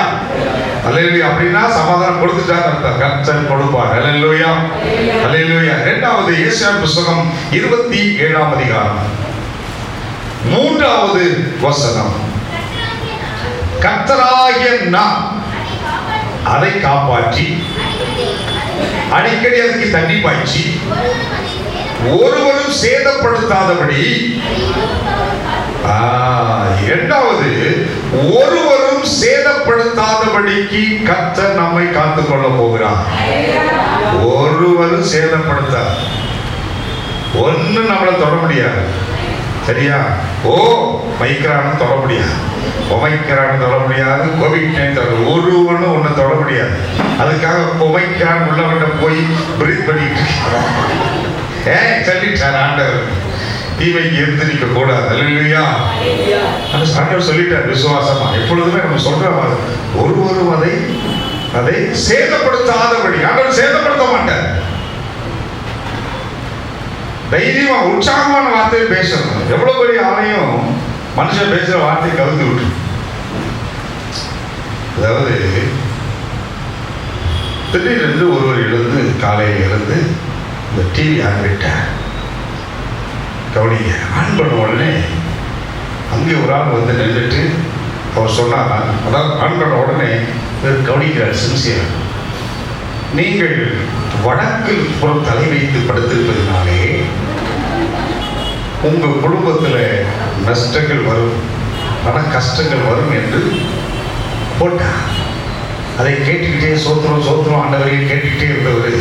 அல்லேலூயா. அப்படின்னா சமாதானம் கொடுத்துட்டான்னு அர்த்தம். கர்த்தர் கொடுப்பார். அல்லேலூயா, அல்லேலூயா. இரண்டாவது ஏசாயா புத்தகம் 27ஆம் அதிகாரம் 3வது வசனம். கர்த்தராகிய நான் அதை காப்பாற்றி அடிக்கடி அதுக்கு தண்ணி பாய்ச்சி ஒருவரும் சேதப்படுத்தாதபடி. இரண்டாவது, ஒருவரும் சேதப்படுத்தாதபடிக்கு கர்த்தர் நம்மை காத்துக் கொள்ள போகிறார். ஒருவரும் சேதப்படுத்தார். ஒன்னும் நம்மளை தொட முடியாது. சரியா? மைக்ரானும் தொட முடியாது, ஒமைக்ரான் தொட முடியாது, கோவிட்-19 தொட, ஒருவனும் ஒன்னும் தொட முடியாது. அதுக்காக ஒமைக்ரான் உள்ளவன்கிட்ட போய் பிரீத் பண்ணிட்டு சொல்லிட்டார் ஆண்டவர், தீமைக்கு எடுத்து நிற்க கூடாது. அல்லேலூயா. ஆண்டவர் சொல்லிட்டார் விசுவாசமா. எப்பொழுதுமே நம்ம சொல்ற மாதிரி ஒருவரும் அதை சேதப்படுத்தாதபடி. ஆண்டவர் சேதப்படுத்த மாட்டார். தைரியமா உற்சாகமான வார்த்தையை பேசணும். எவ்வளவு பெரிய ஆணையும் மனுஷன் பேசுற வார்த்தையை கவுத்து விட்டு. அதாவது திடீரென்று ஒருவர் எழுந்து காலையில் எழுந்து இந்த டிவி ஆன் விட்டார். கவனிங்க, ஆன் பண்ண உடனே அங்கே ஒரு ஆள் வந்து நின்றுட்டு அவர் சொன்னார், அதாவது ஆன் பண்ண உடனே கவனிக்கிறார் சின்சியர். நீங்கள் வடக்கில் புறம் தலை வைத்து படுத்திருப்பதினாலே உங்கள் குடும்பத்தில் நஷ்டங்கள் வரும், பண கஷ்டங்கள் வரும் என்று போட்டார். அதை கேட்டுக்கிட்டே சோத்திரம் சோத்திரம் ஆண்டவரையே கேட்டுக்கிட்டே இருந்தவர்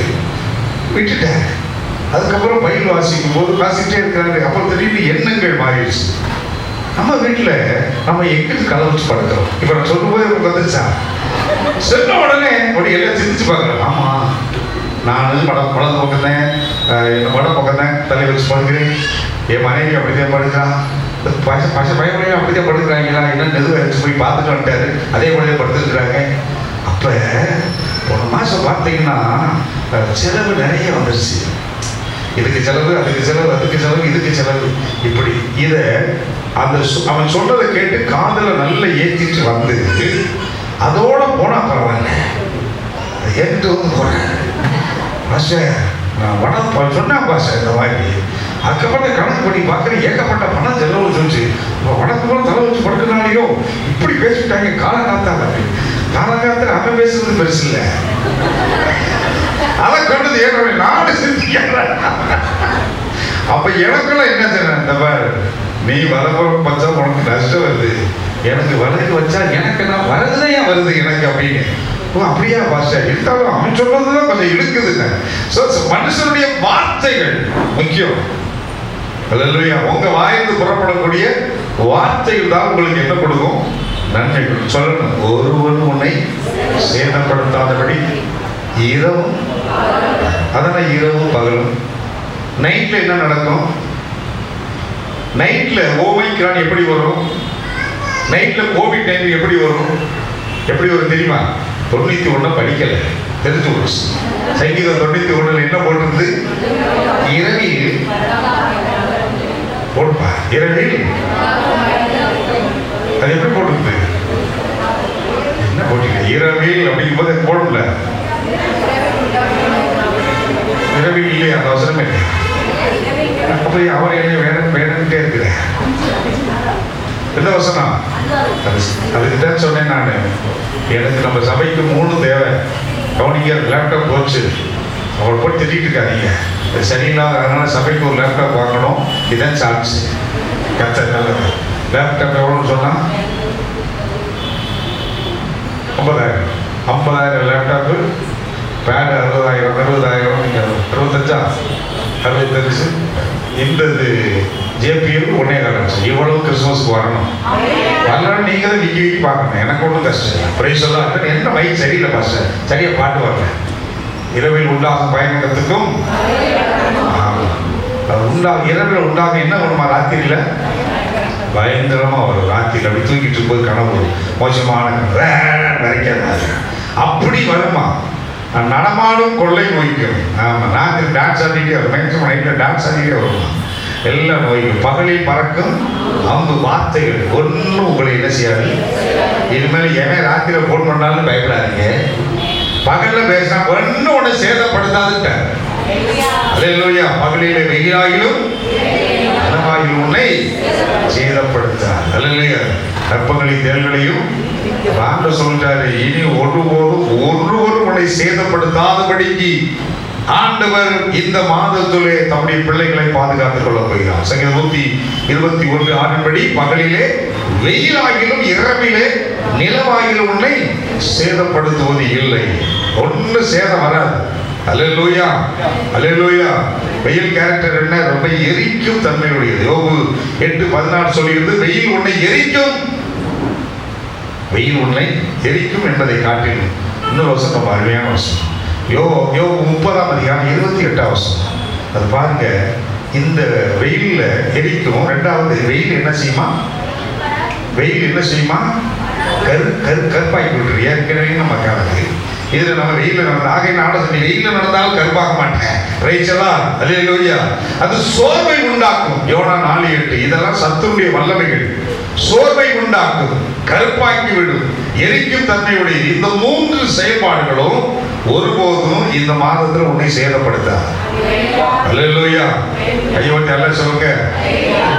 விட்டுட்டார். அதுக்கப்புறம் பைபிள் வாசிக்கும் போது வாசிக்கிட்டே இருக்கிறாங்க. அப்புறம் திடீர்னு எண்ணங்கள் மாறிடுச்சு. நம்ம வீட்டில் நம்ம எங்கிட்டு கதை வச்சு படுக்கிறோம். இப்போ நான் சொல்லும் போது நமக்கு வந்துச்சா? சொன்ன உடனே அப்படி எல்லாம் சிந்திச்சு பார்க்குறேன். ஆமாம், நான் வடக்கு பக்கத்தேன், வட பக்கத்தேன் தலை வச்சு படுக்கிறேன். என் மனைவி அப்படிதான் படுக்கிறான், பயமனையும் அப்படிதான் படுக்கிறாங்களா, இன்னும் நெது வச்சு போய் பார்த்துட்டு வந்துட்டாரு, அதே போலயே படுத்துருக்குறாங்க. அப்போ போன மாதம் பார்த்தீங்கன்னா செலவு நிறைய வந்துருச்சு. இதுக்கு செலவு, அதுக்கு செலவு, அதுக்கு செலவு, இதுக்கு செலவு, இப்படி இதை அந்த அவன் சொல்றதை கேட்டு காதல நல்லா ஏற்றிட்டு வந்து அதோட போனா பரவாயில்ல, ஏற்று வந்து போறேன் பாஷ நான் வடம் சொன்னேன் பாஷ இந்த மாதிரி. அதுக்கப்புறம் கணக்கு பண்ணி பார்க்குறேன், ஏகப்பட்ட பணம் செலவு சொல்லிச்சு. இப்போ வடக்கு போல தலை வச்சு படுக்கிறனாலையோ இப்படி பேசிவிட்டாங்க. காலங்காத்தால அவன் பேசுறது பெருசு இல்லை, அதை கண்டது ஏற்கனவே நாடு சிந்திக்கிறேன். அப்ப எனக்குள்ள என்ன சொன்னேன், இந்த பாரு நீ வலப்புறம் வச்சா உனக்கு நஷ்டம் வருது, எனக்கு வலது வச்சா எனக்கு நான் வரதுதான் ஏன் வருது எனக்கு அப்படின்னு. அப்படியா பாஷா இருந்தாலும் அவன் சொல்றதுதான் கொஞ்சம் இழுக்குதுங்க. மனுஷனுடைய வார்த்தைகள் முக்கியம். அல்லேலூயா. உங்க வாயிலிருந்து புறப்படக்கூடிய வார்த்தைகள் தான் உங்களுக்கு என்ன கொடுக்கும்? நன்மை சொல்லணும். ஒருவன் உன்னை சேதப்படுத்தாதபடி இரவும், அதனால இரவும் பகலும். நைட்ல என்ன நடக்கும்? நைட்ல ஓமைக்கிறான் எப்படி வரும்? நைட்ல கோவிட்-19 எப்படி வரும்? எப்படி வரும் தெரியுமா? 91 படிக்கல, தெரிஞ்சு போச்சு. சங்கீதம் 91 என்ன போட்டிருந்து? இரவில் போடுப்பா, இரவில் அது எப்படி போட்டிருக்கு? என்ன போட்டீங்க? இரவில் அப்படிங்கும் போது போடல, இரவில் இல்லையா? அந்த அவசரமே இல்லை. அப்படி அவர் என்ன வேணும்ட்டே இருக்கிற எந்த வசனம்? அதுக்கு தான் சொன்னேன் நான், எனக்கு நம்ம சபைக்கு 3 தேவை. கவனிங்க, லேப்டாப் போச்சு, அவளை போய் திட்டிட்டு இருக்காதீங்க, இது சரியில்லாத, அதனால சபைக்கு ஒரு லேப்டாப் வாங்கணும், இதுதான் சான்ஸ். கத்த நல்லது. லேப்டாப் எவ்வளோன்னு சொன்னா 50,000 லேப்டாப்பு, பேடு 60,000, நீங்கள் 65 இந்த ஜேபிஎல் 1.25. இவ்வளவு கிறிஸ்துமஸ்க்கு வரணும். வரலாம், நீங்க தான் விக்கி பார்க்கணும். எனக்கு ஒன்றும் கஷ்டம். பிரைஸ் எல்லாம் என்ன மைக் சரியில்லை பாஸ்டர், சரியா பாட்டு வரல. இரவில் உண்டாக பயணத்துக்கும் இரவில் உண்டாக என்ன பண்ணுமா? ராத்திரியில் பயங்கரமாக ஒரு ராத்திரி அப்படி தூக்கிட்டு இருக்கும்போது கனவு மோசமான வரைக்காது அப்படி வருமா. நடமாடும் கொள்ளை நோய்க்கும். ஆமாம், ராத்திரி டான்ஸ் ஆடிட்டே வரும், மேக்ஸிமம் நைட்டில் டான்ஸ் ஆடிட்டே வருமா. எல்லா நோய்க்கும் பகலில் பறக்கும் அம்பு வார்த்தைகள் ஒன்றும் உங்களை என்ன செய்யாது. இனிமேல் ஏன் ராத்திரியில் ஃபோன் பண்ணாலும் பயப்படாதீங்க. பகலில் பேசினா ஒன்றும் ஒன்று சேதப்படுத்தாதுட்டார். அல்லேலூயா. பகலிலே வெயிலாகிலும் கனவாகிலும் உன்னை சேதப்படுத்தார். அல்லேலூயா. கற்பங்களையும் தேள்களையும் ஆண்டவர் சொல்றாரு, இனி ஒருவரும் உன்னை சேதப்படுத்தாதபடிக்கு ஆண்டவர் இந்த மாதத்திலே தம்முடைய பிள்ளைகளை பாதுகாத்துக் கொள்ள போகிறார். சங்கீதம் 121:6 பகலிலே வெயிலாகிலும் இரவிலே நிலவாகிலும் உன்னை சேதப்படுத்துவது இல்லை. ஒன்று சேதம் வராது. அல்லேலூயா, அல்லேலூயா. வெயில் கேரக்டர் என்ன? ரொம்ப எரிக்கும் தன்மையுடையது. யோபு 8:14 சொல்கிறது, வெயில் உன்னை எரிக்கும். வெயில் உன்னை எரிக்கும் என்பதை காட்டிலும் இன்னொரு வசனம் ரொம்ப அருமையான வசனம். யோபு 30:28 அது பாருங்க. இந்த வெயிலில் எரிக்கும். ரெண்டாவது, வெயில் என்ன செய்யுமா? வெயில் என்ன செய்யுமா? கருப்பாக்கி விட்டுரு. ஏற்கனவே நம்ம காலத்து இதில் நம்ம வெயிலில் நடந்த ஆகை நாட சொல்லி வெயிலில் நடந்தாலும் கருப்பாக்க மாட்டேன். ரைச்சலா, அல்லேலூயா. அது சோர்வை உண்டாக்கும். யோனா 4:8. இதெல்லாம் சத்துருடைய வல்லமைகள். சோர்வை உண்டாக்கும், கருப்பாக்கி விடும், எரிக்கும் தன்மையுடைய இந்த 3 செயல்பாடுகளும் ஒருபோதும் இந்த மாதத்தில் உன்னை சேதப்படுத்தாது. அல்லேலூயா. ஐயோ எல்லாம் சொல்லுங்க.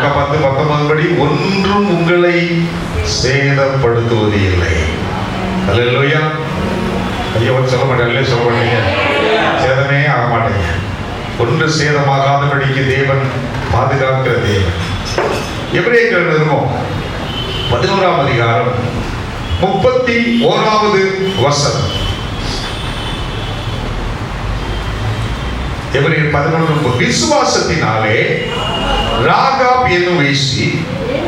10:19 படி ஒன்றும் உங்களை சேதப்படுத்துவது இல்லை. அல்லேலூயா. ஐயோ சொல்ல மாட்டேன், சொல்ல மாட்டீங்க. சேதமே ஆக மாட்டேங்க. ஒன்று சேதமாகாதபடிக்கு தேவன் பாதுகாக்கிற தேவன். எபிரேயர்கள் நிருபம் 11ஆம் அதிகாரம் 31வது வசனம். எபிரேயர் 11. விசுவாசத்தினாலே ராகாப் என்னும் வேசி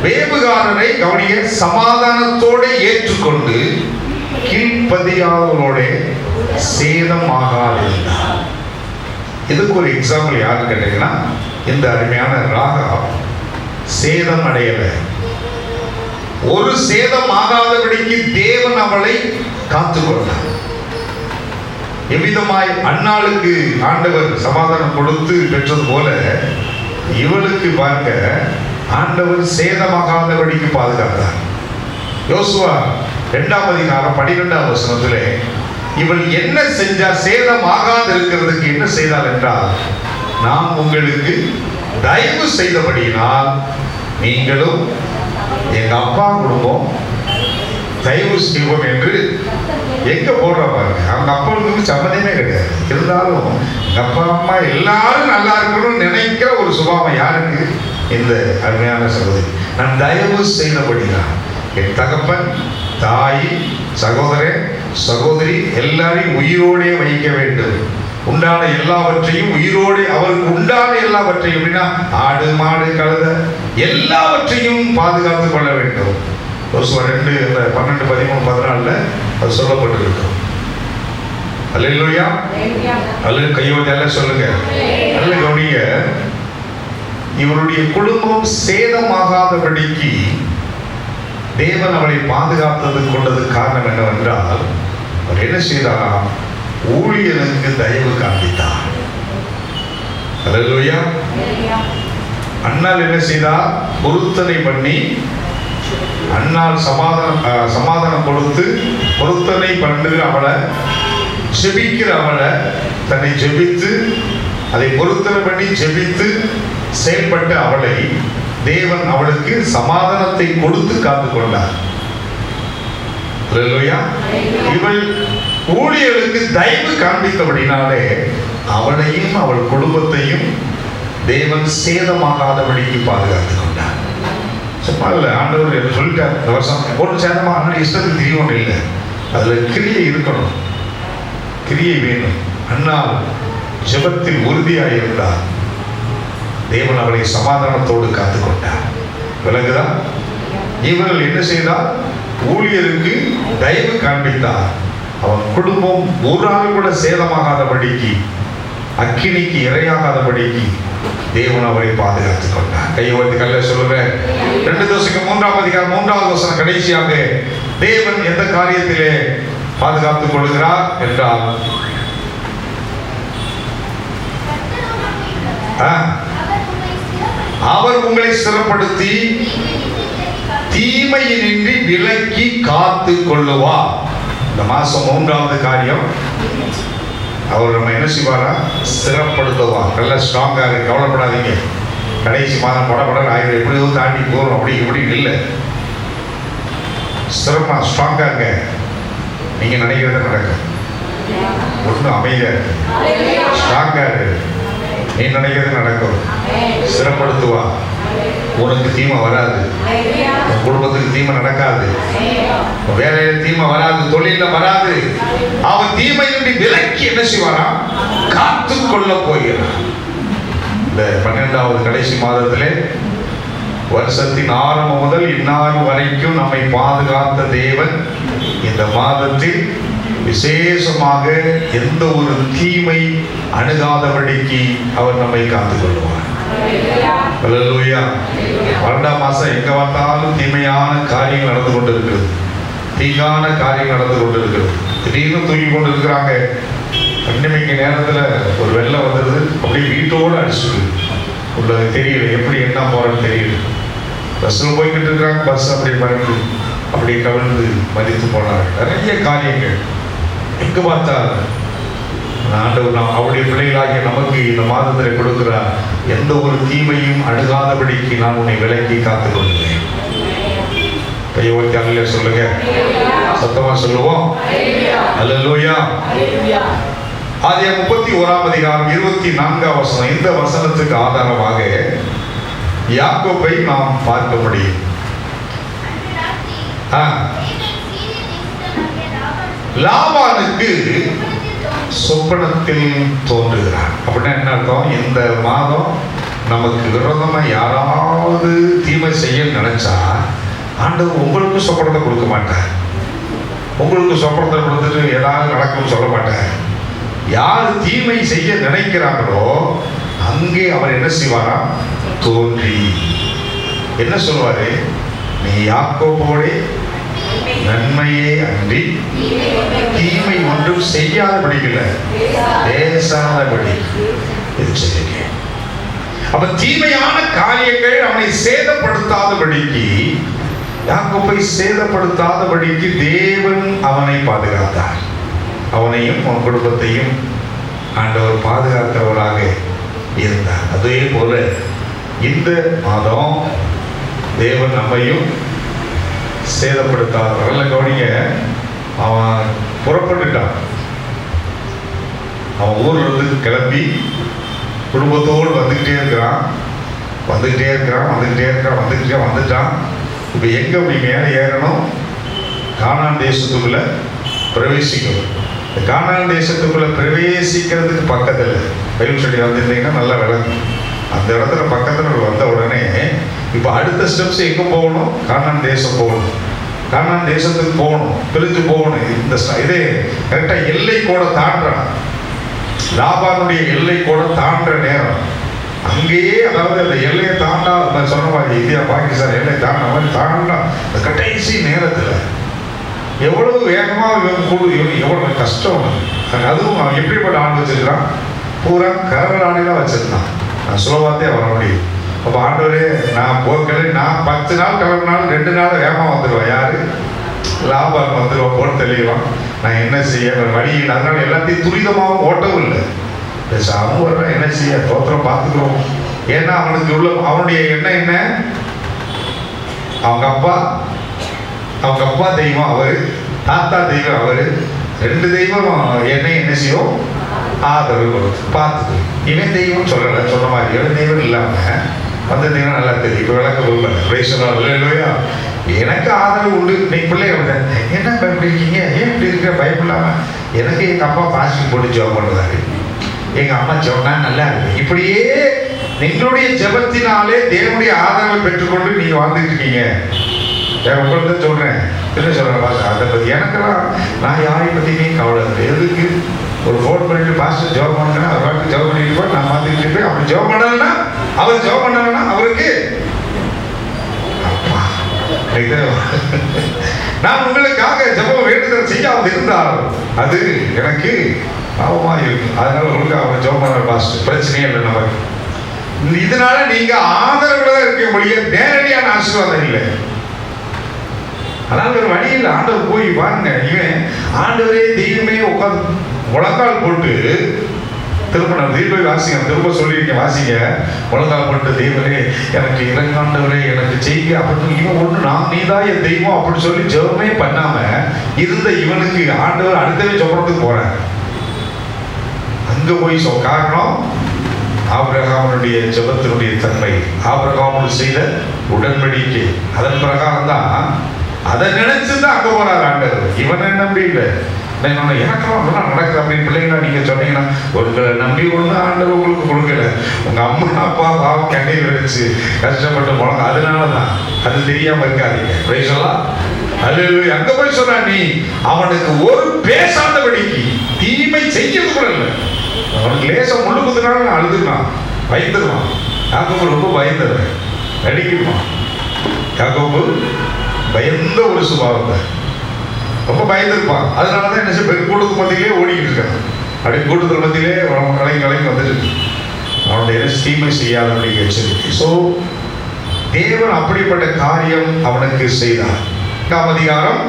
வேவுகாரரை கவனிய சமாதானத்தோடு ஏற்றுக்கொண்டு கீழ்ப்பதியாளர்களோட சேதமாகாதிருந்தார். இதுக்கு ஒரு எக்ஸாம்பிள் யாரு கேட்டீங்கன்னா, இந்த அருமையான ராகாப் சேதம் அடையலை. ஒரு சேதம் ஆகாதபடிக்கு தேவன் அவளை காத்துக்கொண்டார். எவ்விதமாய் அன்னாளுக்கு ஆண்டவர் சமாதானம் கொடுத்து பெற்றது போல இவளுக்கு பார்க்க ஆண்டவர் சேதமாகாதபடிக்கு பாதுகாத்தார். யோசுவா 2ஆம் அதிகாரம் 12ஆம் வசனத்திலே இவள் என்ன செஞ்சா சேதம் ஆகாது இருக்கிறதுக்கு என்ன செய்தாள் என்றால், நான் உங்களுக்கு தயவு செய்தபடியினால் நீங்களும் எங்க அப்பா குடும்பம் தயவு செய்வோம் என்று எங்க போடுற பாருங்க. அவங்க அப்பாவுக்கு சம்மதமே கிடையாது. இருந்தாலும் எங்க அப்பா அம்மா எல்லாரும் நல்லா இருக்கணும்னு நினைக்கிற ஒரு சுபாவம் யாருக்கு? இந்த அருமையான சகோதரி. நான் தயவு செய்தபடிதான் என் தகப்பன், தாய், சகோதரன், சகோதரி எல்லாரையும் உயிரோடே வைக்க வேண்டும். உண்டான எல்லாவற்றையும் உயிரோடு, அவருக்கு உண்டான எல்லாவற்றையும் அப்படின்னா ஆடு மாடு கழுத எல்லாவற்றையும் பாதுகாத்துக் கொள்ள வேண்டும். 2 12 13 14 அது சொல்லப்பட்டிருக்கும். அல்லேலூயா. அல்ல கையோடு எல்லாம் சொல்லுங்க. நல்ல கவனிங்க. இவருடைய குடும்பம் சேதமாகாதபடிக்கு தேவன் அவளை பாதுகாத்தது கொண்டது காரணம் என்னவென்றால், அவர் என்ன செய்தார்? ஊழியனுக்கு தயவு காண்பித்தார். அல்லேலூயா. அண்ணால் என்ன செய்தார்? பொருத்தனை பண்ணி அண்ணால் சமாதானம் கொடுத்து பொருத்தனை பண்ணுகிற அவளை, ஜெபிக்கிற அவளை, தன்னை ஜெபித்து அதை பொருத்தனை பண்ணி ஜெபித்து செயல்பட்ட அவளை தேவன் அவளுக்கு சமாதானத்தை கொடுத்து காத்துக்கொண்டார். அல்லேலூயா. இவள் ஊழியர்களுக்கு தயவு காண்பித்தபடினாலே அவளையும் அவள் குடும்பத்தையும் தேவன் சேதமாகாதபடிக்கு பாதுகாத்துக் கொண்டார். சும்மா இல்லை, ஆண்டவர் சொல்லிட்டார் இந்த வருஷம் ஒரு சேதமாக இஷ்டத்துக்கு தெரியவும் இல்லை. அதில் கிரியை இருக்கணும், கிரியை வேணும். அண்ணால் ஜெபத்தில் உறுதியாக இருந்தார். தேவன் அவளை சமாதானத்தோடு காத்துக்கொண்டார். விளங்குதா? இவர்கள் என்ன செய்தார்? ஊழியருக்கு தயவு காண்பித்தார். அவன் குடும்பம் ஒரு ஆள் கூட சேதமாகாதபடிக்கு, அக்கினிக்கு இரையாகாதபடிக்கு தேவன் அவரை பாதுகாத்துக் கொண்டார். கையை ஓட்டி கல்ல சொல்லுவேன். 2 Thessalonians 3 கடைசியாக தேவன் எந்த காரியத்திலே பாதுகாத்துக் கொள்கிறார் என்றால், அவர் உங்களை ஸ்திரப்படுத்தி தீமையினின்றி விலக்கி காத்து கொள்ளுவார். இந்த மாசம் 3வது காரியம், அவர் நம்ம என்ன செய்வாரா? ஸ்திரப்படுத்துவார். நல்லா ஸ்ட்ராங்கா இருக்கு, கவலைப்படாதீங்க. கடைசி மாதம் படப்பட ஆயிரம் எப்படியோ தாண்டி போறோம், அப்படி இப்படி இல்லை. ஸ்திரமா ஸ்ட்ராங்கா இருங்க. நீங்க நினைக்கிறது நடக்கும். ஒன்றும் அமைதியா இருக்கு, ஸ்ட்ராங்கா இருக்கு. நீ நினைக்கிறது நடக்கும். ஸ்திரப்படுத்துவா. உனக்கு தீமை வராது, உன் குடும்பத்துக்கு தீமை நடக்காது, வேலையில தீமை வராது, தொழில வராது. அவன் தீமையின்றி விலக்கி என்ன செய்வாரா? காத்து கொள்ள போகிறான். இந்த 12வது கடைசி மாதத்திலே வருஷத்தின் ஆரம்பம் முதல் இந்நாள் வரைக்கும் நம்மை பாதுகாத்த தேவன் இந்த மாதத்தில் விசேஷமாக எந்த ஒரு தீமை அணுகாதபடிக்கு அவர் நம்மை காத்துக் கொள்வார். அல்லேலூயா. 12ஆம் மாசம் எங்க பார்த்தாலும் தீமையான காரியங்கள் நடந்து கொண்டு இருக்கிறது, தீங்கான காரியங்கள் நடந்து கொண்டு இருக்கிறது. திடீர்னு தூக்கி கொண்டு இருக்கிறாங்க. பண்டிகைக்கு நேரத்தில் ஒரு வெள்ளம் வந்துடுது, அப்படியே வீட்டோடு அடிச்சுது. உள்ளது தெரியல, எப்படி என்ன போறன்னு தெரியல. பஸ்ஸில் போய்கிட்டு இருக்கிறாங்க, பஸ் அப்படி மறைந்து அப்படியே கவிழ்ந்து மதித்து போனாங்க. நிறைய காரியங்கள் எங்க பார்த்தாலும் ஆண்டவர் அவருடைய பிள்ளைகளாகிய நமக்கு இந்த மாதத்தில் கொடுக்கிறார். எந்த ஒரு தீமையும் அணுகாதபடிக்கு நான் உன்னை விலக்கி காத்துக் கொள்கிறேன். கையோட்டி அல்லேலூயா சொல்லுங்க, சத்தமா சொல்லுவோம். அல்லேலூயா. ஆதியாகமம் 31ஆம் அதிகாரம் 24ஆம் வசனம். இந்த வசனத்துக்கு ஆதாரமாக யாக்கோபை நாம் பார்க்க முடியும். லாபானுக்கு சொப்பனத்தில் தோன்றுகிறார். அப்படின்னா என்ன அர்த்தம்? இந்த மாதம் நமக்கு விரோதமா யாராவது தீமை செய்ய நினைச்சா ஆண்டவர் உங்களுக்கு சொப்பனத்தை கொடுக்க மாட்டார். உங்களுக்கு சொப்பனத்தை கொடுத்துட்டு ஏதாவது நடக்கும்னு சொல்ல மாட்டார். யார் தீமை செய்ய நினைக்கிறாங்களோ அங்கே அவர் என்ன செய்வாரா? தோன்றி என்ன சொல்வாரு? நீ யாக்கோபோடே நன்மையே அன்றி தீமை ஒன்றும் செய்யாதபடிக்கல, பேசாதபடி எச்சரிக்கை. அப்ப தீமையான காரியங்கள் அவனை சேதப்படுத்தாதபடிக்கு, யாக்கோபை சேதப்படுத்தாதபடிக்கு தேவன் அவனை பாதுகாத்தார். அவனையும் அவன் குடும்பத்தையும் ஆண்டவர் பாதுகாக்கிறவராக இருந்தார். அதே போல இந்த மாதம் தேவன் நம்மையும் சேதப்படுத்தார். நல்ல கவனிங்க. அவன் புறப்பட்டுட்டான். அவன் ஊர்ல இருந்து கிளம்பி குடும்பத்தோடு வந்துகிட்டே இருக்கிறான். வந்துட்டான். இப்ப எங்க அப்படி மேலே ஏறணும்? கானான் தேசத்துக்குள்ள பிரவேசிக்கணும். கானான் தேசத்துக்குள்ள பிரவேசிக்கிறதுக்கு பக்கத்துல பைபிள் ஸ்டடி வந்துருந்தீங்கன்னா நல்லா விளங்கும். அந்த இடத்துல பக்கத்துல வந்த உடனே இப்ப அடுத்த ஸ்டெப்ஸ் எங்க போகணும்? கானான் தேசம் போகணும். கானான் தேசத்துக்கு போகணும், பிரிஞ்சு போகணும். இந்த இதே கரெக்டா எல்லை கூட தாண்டான். லாபானுடைய எல்லை கூட தாண்டுற நேரம் அங்கேயே, அதாவது அந்த எல்லையை தாண்டா சொன்ன மாதிரி இந்தியா பாகிஸ்தான் எல்லை தாண்ட மாதிரி தாண்டா அந்த கடைசி நேரத்துல எவ்வளவு வேகமா எவ்வளவு கஷ்டம். அதுவும் அவன் எப்படிப்பட்ட ஆண்டு வச்சிருக்கான்? பூரா கரவல் ஆணையெல்லாம் வச்சிருந்தான். நான் சுலபாத்தே வர முடியும். அப்போ ஆண்டவரே, நான் போக்கல, நான் 10 நாள் கிளம்பினாலும் 2 நாள் வேகமாக வந்துடுவேன். யாரு? லாபம் வந்துடுவான், போட்டு தெளிவான். நான் என்ன செய்ய வழியில்? அதனால எல்லாத்தையும் துரிதமாகவும் ஓட்டவும் இல்லை. சாமு வர்றேன், என்ன செய்ய, தோத்திரம் பார்த்துக்கிறோம். ஏன்னா அவனுக்கு உள்ள அவனுடைய எண்ணம் என்ன? அவங்க அப்பா தெய்வம் அவரு, தாத்தா தெய்வம் அவரு, 2 தெய்வம் என்ன செய்யும்? ஆதரவு கொடுத்து பார்த்துக்கு. இவன் தெய்வம் சொல்லலை, சொன்ன மாதிரி இவன் தெய்வம் இல்லாம அந்த தெய்வம் நல்லா தெரியும். இப்போ விளக்க விரும்பல. எனக்கு ஆதரவு உண்டு. இன்னைக்கு பிள்ளை என்ன இப்படி இருக்கீங்க, ஏன் இப்படி இருக்கிற பயப்படாம? எனக்கு எங்க அப்பா பாசிட்டிவ் போட்டு ஜெபம் பண்ணுறாரு, எங்க அம்மா ஜெபம்னா நல்லா இருக்கு. இப்படியே நீங்களுடைய ஜெபத்தினாலே தேவனுடைய ஆதரவை பெற்றுக்கொண்டு நீங்க வாழ்ந்துட்டு இருக்கீங்க. உங்களுக்கு சொல்றேன், என்ன சொல்றேன் பாஸ், அதை பத்தி எனக்கெல்லாம் நான் யாரையும் பத்தியுமே கவலை இல்லை. எதுக்கு ஒரு ஃபோன் பண்ணிட்டு பாஸ்டர் ஜெபம் பண்ணுறேன், அதை ஜெபம் பண்ணிட்டு போய் நான் பார்த்துக்கிட்டு இருப்பேன். அப்படி ஜெபம் பண்ணலன்னா அவர் ஜெபம் பண்ணாங்கன்னா அவருக்கு நான் உங்களுக்காக ஜெபம் வேண்டுதல் செய்யாமல் இருந்தால் அது எனக்கு பாவமா இருக்கு. அதனால உங்களுக்கு அவர் ஜெபம் பண்ண பாஸ்டர் பிரச்சனையே இல்லை. நமக்கு இதனால நீங்க ஆதரவுல தான் இருக்க முடியும், நேரடியான ஆசீர்வாதம் இல்லை. அதனால ஒரு வழி இல்லை. ஆண்டவர் போய் வாங்க, இவன் ஆண்டவரே தெய்வமே உட்காந்து முழங்கால் போட்டு திரும்ப நான் போய் வாசிங்க, திரும்ப சொல்லியிருக்கேன் வாசிங்க. முழங்கால் போட்டு தெய்வரே எனக்கு இறங்காண்டவரே எனக்கு செய்ய அப்படின்னு இவன் ஒன்று நான் நீதான் என் தெய்வம் அப்படின்னு சொல்லி ஜெபமே பண்ணாம இருந்த இவனுக்கு ஆண்டவர் அடுத்தவே சொல்றதுக்கு போறேன். அங்க போய் காரணம் ஆபிரகாமுடைய ஜெபத்தினுடைய தன்மை, ஆபிரகாமோடு செய்த உடன்படிக்கை. அதன் பிரகாரம் தான் அதை நினைச்சுதான் அங்க போறாரு ஆண்டவர். இவனை நம்பி இல்லை, எனக்கெல்லாம் நடக்குது அப்படின்னு பிள்ளைங்களா நீங்க சொன்னீங்கன்னா உங்களை நம்பி ஒண்ணு ஆண்டவர் உங்களுக்கு கொடுக்கல. உங்க அம்மா அப்பா பாவம் கண்ணீர் வச்சு கஷ்டப்பட்டு போனாங்க, அதனாலதான். அது தெரியாம இருக்காதீங்க. பேசலாம் அது அங்க போய் சொன்னா நீ அவனுக்கு ஒரு பேசாதபடிக்கு தீமை செய்யறது கூட இல்லை. அவனுக்கு லேசம் முள்ளு குத்துனாலும் அழுதுருவான், பயந்துருவான். யாக்கோபு ரொம்ப பயந்துடுவேன், நடிக்கிடுவான். யாக்கோபு பயந்த ஒரு சுபாவத்தை, ரொம்ப பயந்துருப்பான். அதனாலதான் என்ன செய்ய கூட்டத்து மத்தியிலே ஓடிக்கிட்டு இருக்கான். அப்படி கூட்டத்தில் மத்தியிலே கலைஞர் வந்துட்டு அவனுடைய தீமை செய்யாதபடி எச்சரிக்கை. ஸோ தேவன் அப்படிப்பட்ட காரியம் அவனுக்கு செய்தார். 8ஆம் அதிகாரம்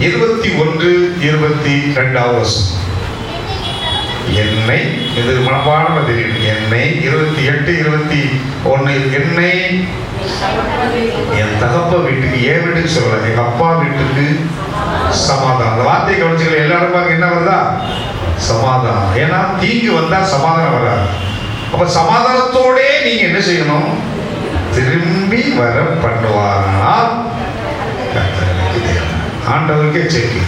21-22 என்னை இது மனப்பாடம் தெரியும். என்னை 28-21 என்னை என் தகப்ப வீட்டுக்கு, என் வீட்டுக்கு சொல்லல, எங்க அப்பா வீட்டுக்கு சமாதானம். அந்த வார்த்தையை கவனிச்சுக்கல எல்லாரும் பாருங்க, என்ன வருதா? சமாதானம். ஏன்னா தீங்கு வந்தா சமாதானம் வராது. அப்ப சமாதானத்தோட நீங்க என்ன செய்யணும்? திரும்பி வர பண்ணுவாரானால் ஆண்டவருக்கே செக்கு.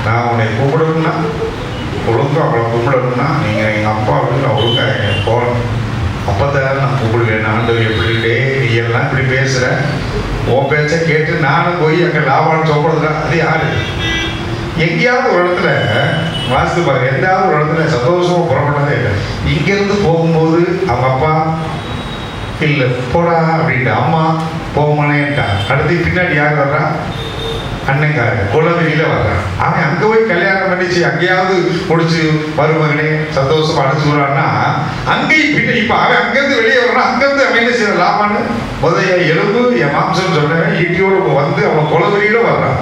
நான் உன்னை கூப்பிடணும்னா ஒழுங்கா அவளை கூப்பிடணும்னா நீங்க எங்க அப்பா வீட்டுல ஒழுங்கா போகணும், அப்பதான் நான் கூப்பிடுவேன். ஆண்டவர் எப்படிட்டே நீ எல்லாம் இப்படி பேசுற, உன் பேச்ச கேட்டு நானும் போய் அங்க லாபான்னு சொல்றதுல அது யாரு? எங்கேயாவது ஒரு இடத்துல வாசித்து பாருங்க, எந்தாவது ஒரு இடத்துல சந்தோஷமா புறப்பட்டதே இல்லை. இங்கிருந்து போகும்போது அவங்க அப்பா இல்லை போடா அப்படின்ட்டு, அம்மா போகமானேன்ட்டா. அடுத்து பின்னாடி யார் வர்றா? அண்ணங்காரன் குலவெளியில வர்றான். அவன் அங்க போய் கல்யாணம் பண்ணிச்சு அங்கேயாவது முடிச்சு மருமகனே சந்தோஷமா அனுப்பிச்சுறான்னா அங்கேயும் பின்ன இப்ப அவன் அங்கிருந்து வெளியே வர்றான். அங்கிருந்து அவன் என்ன செய்யற லாமான்னு முதல்ல எலும்பு என் மாம்சம் சொன்னவன் ஈட்டியோடு வந்து அவன் குலவெளியில வர்றான்.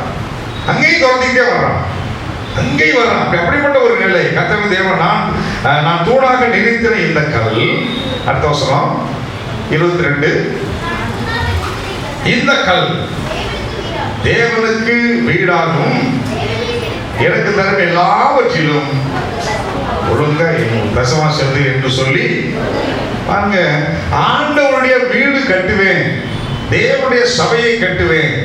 அங்கேயும் குறைஞ்சிக்கிட்டே வர்றான், அங்கேயும் வர்றான். அப்படிப்பட்ட ஒரு நிலை. கர்த்தர் தேவன் நான் தூணாக நினைத்தின இந்த கல், அடுத்த வசனம் 22, இந்த கல் தேவனுக்கு வீடாகும், எனக்கு தரும் எல்லாவற்றிலும் ஒழுங்கா தசமா செலுத்து என்று சொல்லி பாருங்க. ஆண்டவருடைய வீடு கட்டுவேன், தேவனுடைய சபையை கட்டுவேன்,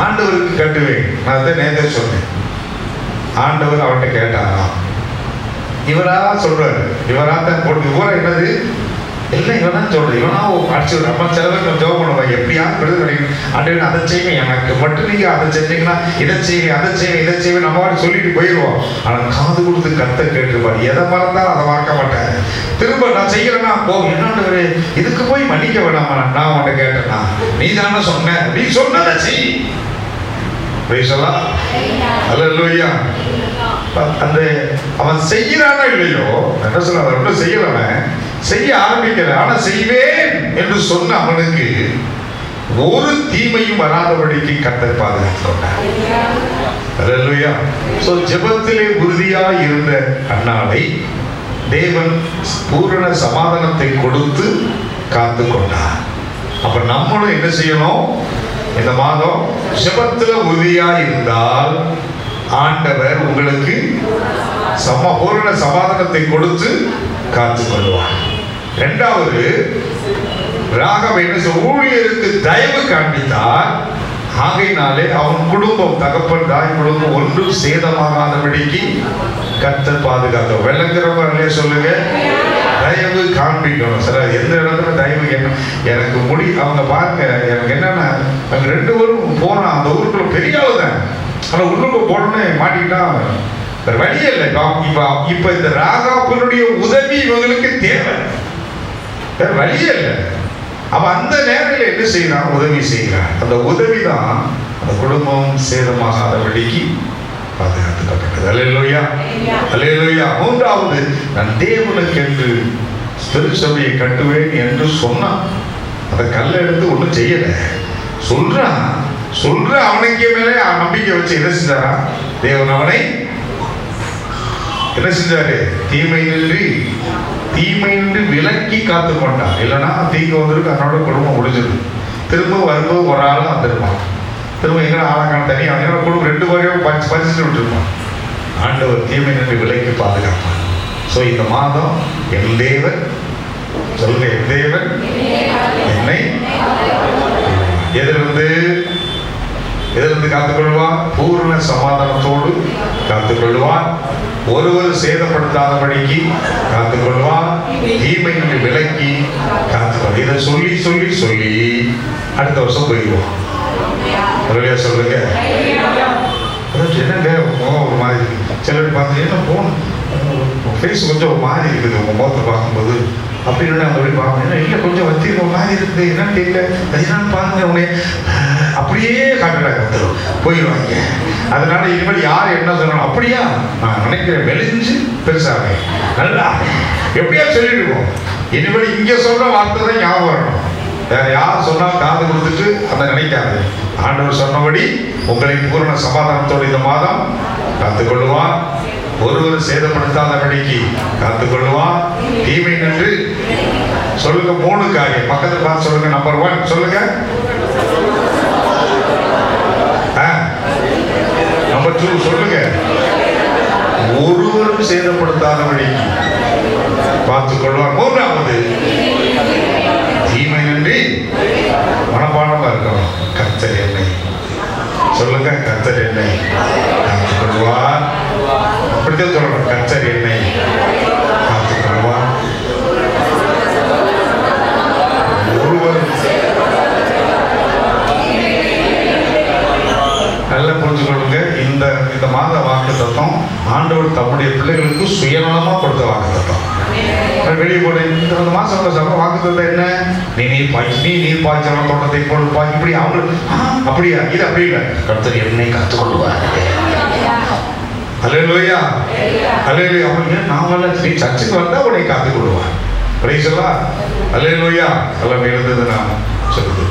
ஆண்டவருக்கு கட்டுவேன். நான் அதை நேரே சொன்னேன். ஆண்டவர் அவர்கிட்ட கேட்டாரா? இவரா சொல்றாரு, இவரா தான் போட்டு இவரா என்னது இல்லை இவன் சொல்றது, இவனா அடிச்சு நம்ம சிலவங்க ஜோம் பண்ணுவாங்க எப்படியாவது விருது கிடைக்கும். ஆண்டவன் அதை செய்வேன், எனக்கு மட்டும் நீங்க அதை செஞ்சீங்கன்னா இதை செய்வேன், அதை செய்வேன், இதை செய்வேன் நம்ம சொல்லிட்டு போயிடுவோம். ஆனா காது கொடுத்து கத்த கேட்டுருப்பாரு. எதை மறந்தாலும் அதை மறக்க மாட்டேன். திரும்ப நான் செய்யறேன்னா போகும், என்னாண்டவரே இதுக்கு போய் மன்னிக்க வேணாமா, நான் உன்ட்ட கேட்டேன்னா நீ தானே சொன்ன, நீ சொன்னதை செய். அல்லேலூயா. அந்த அவன் செய்யறானோ இல்லையோ, என்ன சொல்ல அவன் செய்யறவன் செய்ய ஆரம்பிக்கல. ஆனா செய்வேன் என்று சொன்ன அவனுக்கு ஒரு தீமையும் வராதபடிக்கு கர்த்தர் பாதுகாத்து கொண்டார். அல்லேலூயா. சோ ஜெபத்திலே உறுதியாய் இருந்த அன்னாளை தேவன் பூரண சமாதானத்தை கொடுத்து காத்து கொண்டார். அப்ப நம்மளும் என்ன செய்யணும்? இந்த மாதம் ஜெபத்துல உறுதியாய் இருந்தால் ஆண்டவர் உங்களுக்கு பூரண சமாதானத்தை கொடுத்து காத்து கொள்வார். இரண்டாவது, ராகவ ஊழியருக்கு தயவு காண்பித்தார். ஆகையினாலே அவன் குடும்பம், தகப்பன் தாய் குடும்பம் ஒன்றும் சேதமாகாதபடிக்கு கர்த்தர் பாதுகாக்க. விளங்குறவங்களே சொல்லுங்க, தயவு காண்பிக்கணும். சார் எந்த இடத்துல தயவு எனக்கு முடி அவங்க பாருங்க, எனக்கு என்னன்னா அங்க 2 பேரும் போறான் அந்த ஊருக்குள்ள பெரிய ஆளுதான். ஆனா உள்ளுக்கு போடணும்னு மாட்டிக்கிட்டா வழியே இல்லை. இப்ப இந்த ராகாப்பினுடைய உதவி இவங்களுக்கு தேவை. வேற வழியே இல்லை. அப்ப அந்த நேரத்தில் என்ன செய்யறான்? உதவி செய்கிறான். அந்த உதவி தான் அந்த குடும்பம் சேதமாகாதபடிக்கு பாதுகாத்துக்கப்பட்டது. அல்லேலூயா, அல்லேலூயா. மூன்றாவது, நான் தேவனுக்கென்று திருச்சபையை கட்டுவேன் என்று சொன்னான். அந்த கல்லை எடுத்து ஒன்றும் செய்யல, சொல்றான். அவனுக்கு மேலே நம்பிக்கை வச்சு என்ன செஞ்சாரா? தேவன் அவனை என்ன செஞ்சாரு? தீமையின்றி விலக்கி காத்து கொண்டார். இல்லைன்னா தீங்கு வந்திருக்கு, அதனோட குடும்பம் முடிஞ்சது. திரும்ப வரும்போது ஒரு ஆள் வந்துருப்பான். திரும்ப எங்கே ஆளாக்கான தனி அவனோட குடும்பம் 2 வரையும் பறிச்சுட்டு விட்டுருப்பான். ஆண்டவர் தீமையின்றி விலக்கி பாதுகாப்பான். ஸோ இந்த மாதம் என் தேவன், சொல்லுங்க, என் தேவன் என்னை எதிலிருந்து காத்துக்கொள்வான்? பூர்ண சமாதானத்தோடு காத்துக்கொள்வான். ஒருவர் சேதப்படுத்தாதபடிக்கு காத்துக்கொள்வான். தீமையின்றி விலக்கி காத்துக்கொள்வான். இதை சொல்லி சொல்லி சொல்லி அடுத்த வருஷம் போயிடுவான். சொல்லுங்க. என்னங்க ஒரு மாதிரி சிலர் பார்த்து என்ன போன் ஃபேஸ் கொஞ்சம் ஒரு மாதிரி இருக்குது உங்கள் முகத்தை பார்க்கும்போது அப்படின்னு அந்த வழி பார்க்கணும். இல்லை கொஞ்சம் வச்சு ஒரு மாதிரி இருக்குது, என்னன்னு தெரியல, அது என்னன்னு பாருங்க. உடனே அப்படியே காட்டுறாங்க, போயிடுவாங்க. அதனால இனிமேல் யார் என்ன சொல்லணும்? அப்படியா நான் நினைக்கிறேன், மெலிஞ்சு பெருசாக நல்லா எப்படியா சொல்லிடுவோம். இனிமேல் இங்கே சொல்ற வார்த்தை தான் ஞாபகம் வரணும். வேற யார் சொன்னால் காது கொடுத்துட்டு அதை நினைக்காது. ஆண்டவர் சொன்னபடி உங்களை பூரண சமாதானத்தோடு இந்த மாதம் காத்துக்கொள்ளுவான். ஒருவர் சேதப்படுத்தாதபடிக்கு காத்துக்கொள்ளுவான். தீமை நின்று சொல்லுங்க. 3 காரியம் பக்கத்தில் பார்த்து சொல்லுங்க. நம்பர் 1 சொல்லுங்க. நம்பர் 2 சொல்லுங்க. ஒருவரும் சேதப்படுத்தாதபடிக்கு பார்த்துக்கொள்வார். 3வது, தீமை நின்று மனப்பாடமா இருக்கணும். கர்த்தர் என்னை சொல்லுங்க. கர்த்தர் என்னை காத்துக்கொள்வார். அப்படித்தான் சொல்லணும். கர்த்தர் என்னை காத்துக்கொள்வார். ஒருவர் நல்லா புரிஞ்சுக்கொள்ளுங்க. இந்த மாத வாக்குத்தத்தம் ஆண்டவர் தம்முடைய பிள்ளைகளுக்கு சுயநலமா கொடுத்த வாக்குத்தத்தம். வெளியே போட இந்த மாசம் சொல்ற வாக்குத்தத்தம் என்ன? நீர் பாய்ச்சலாம், தோட்டத்தை போல் பாய், இப்படி அவங்களுக்கு அப்படியா? இது அப்படி இல்லை. கர்த்தர் என்னை காத்துக்கொள்வார். அல்லேலூயா, அல்லேலூயா. அவங்க நாம நீ சர்ச்சுக்கு வந்தா உன்னை காத்துக்கொள்வார். பிரைஸ் எல்லாம் அல்லேலூயா. எல்லாம் எழுந்தது நான் சொல்லுது.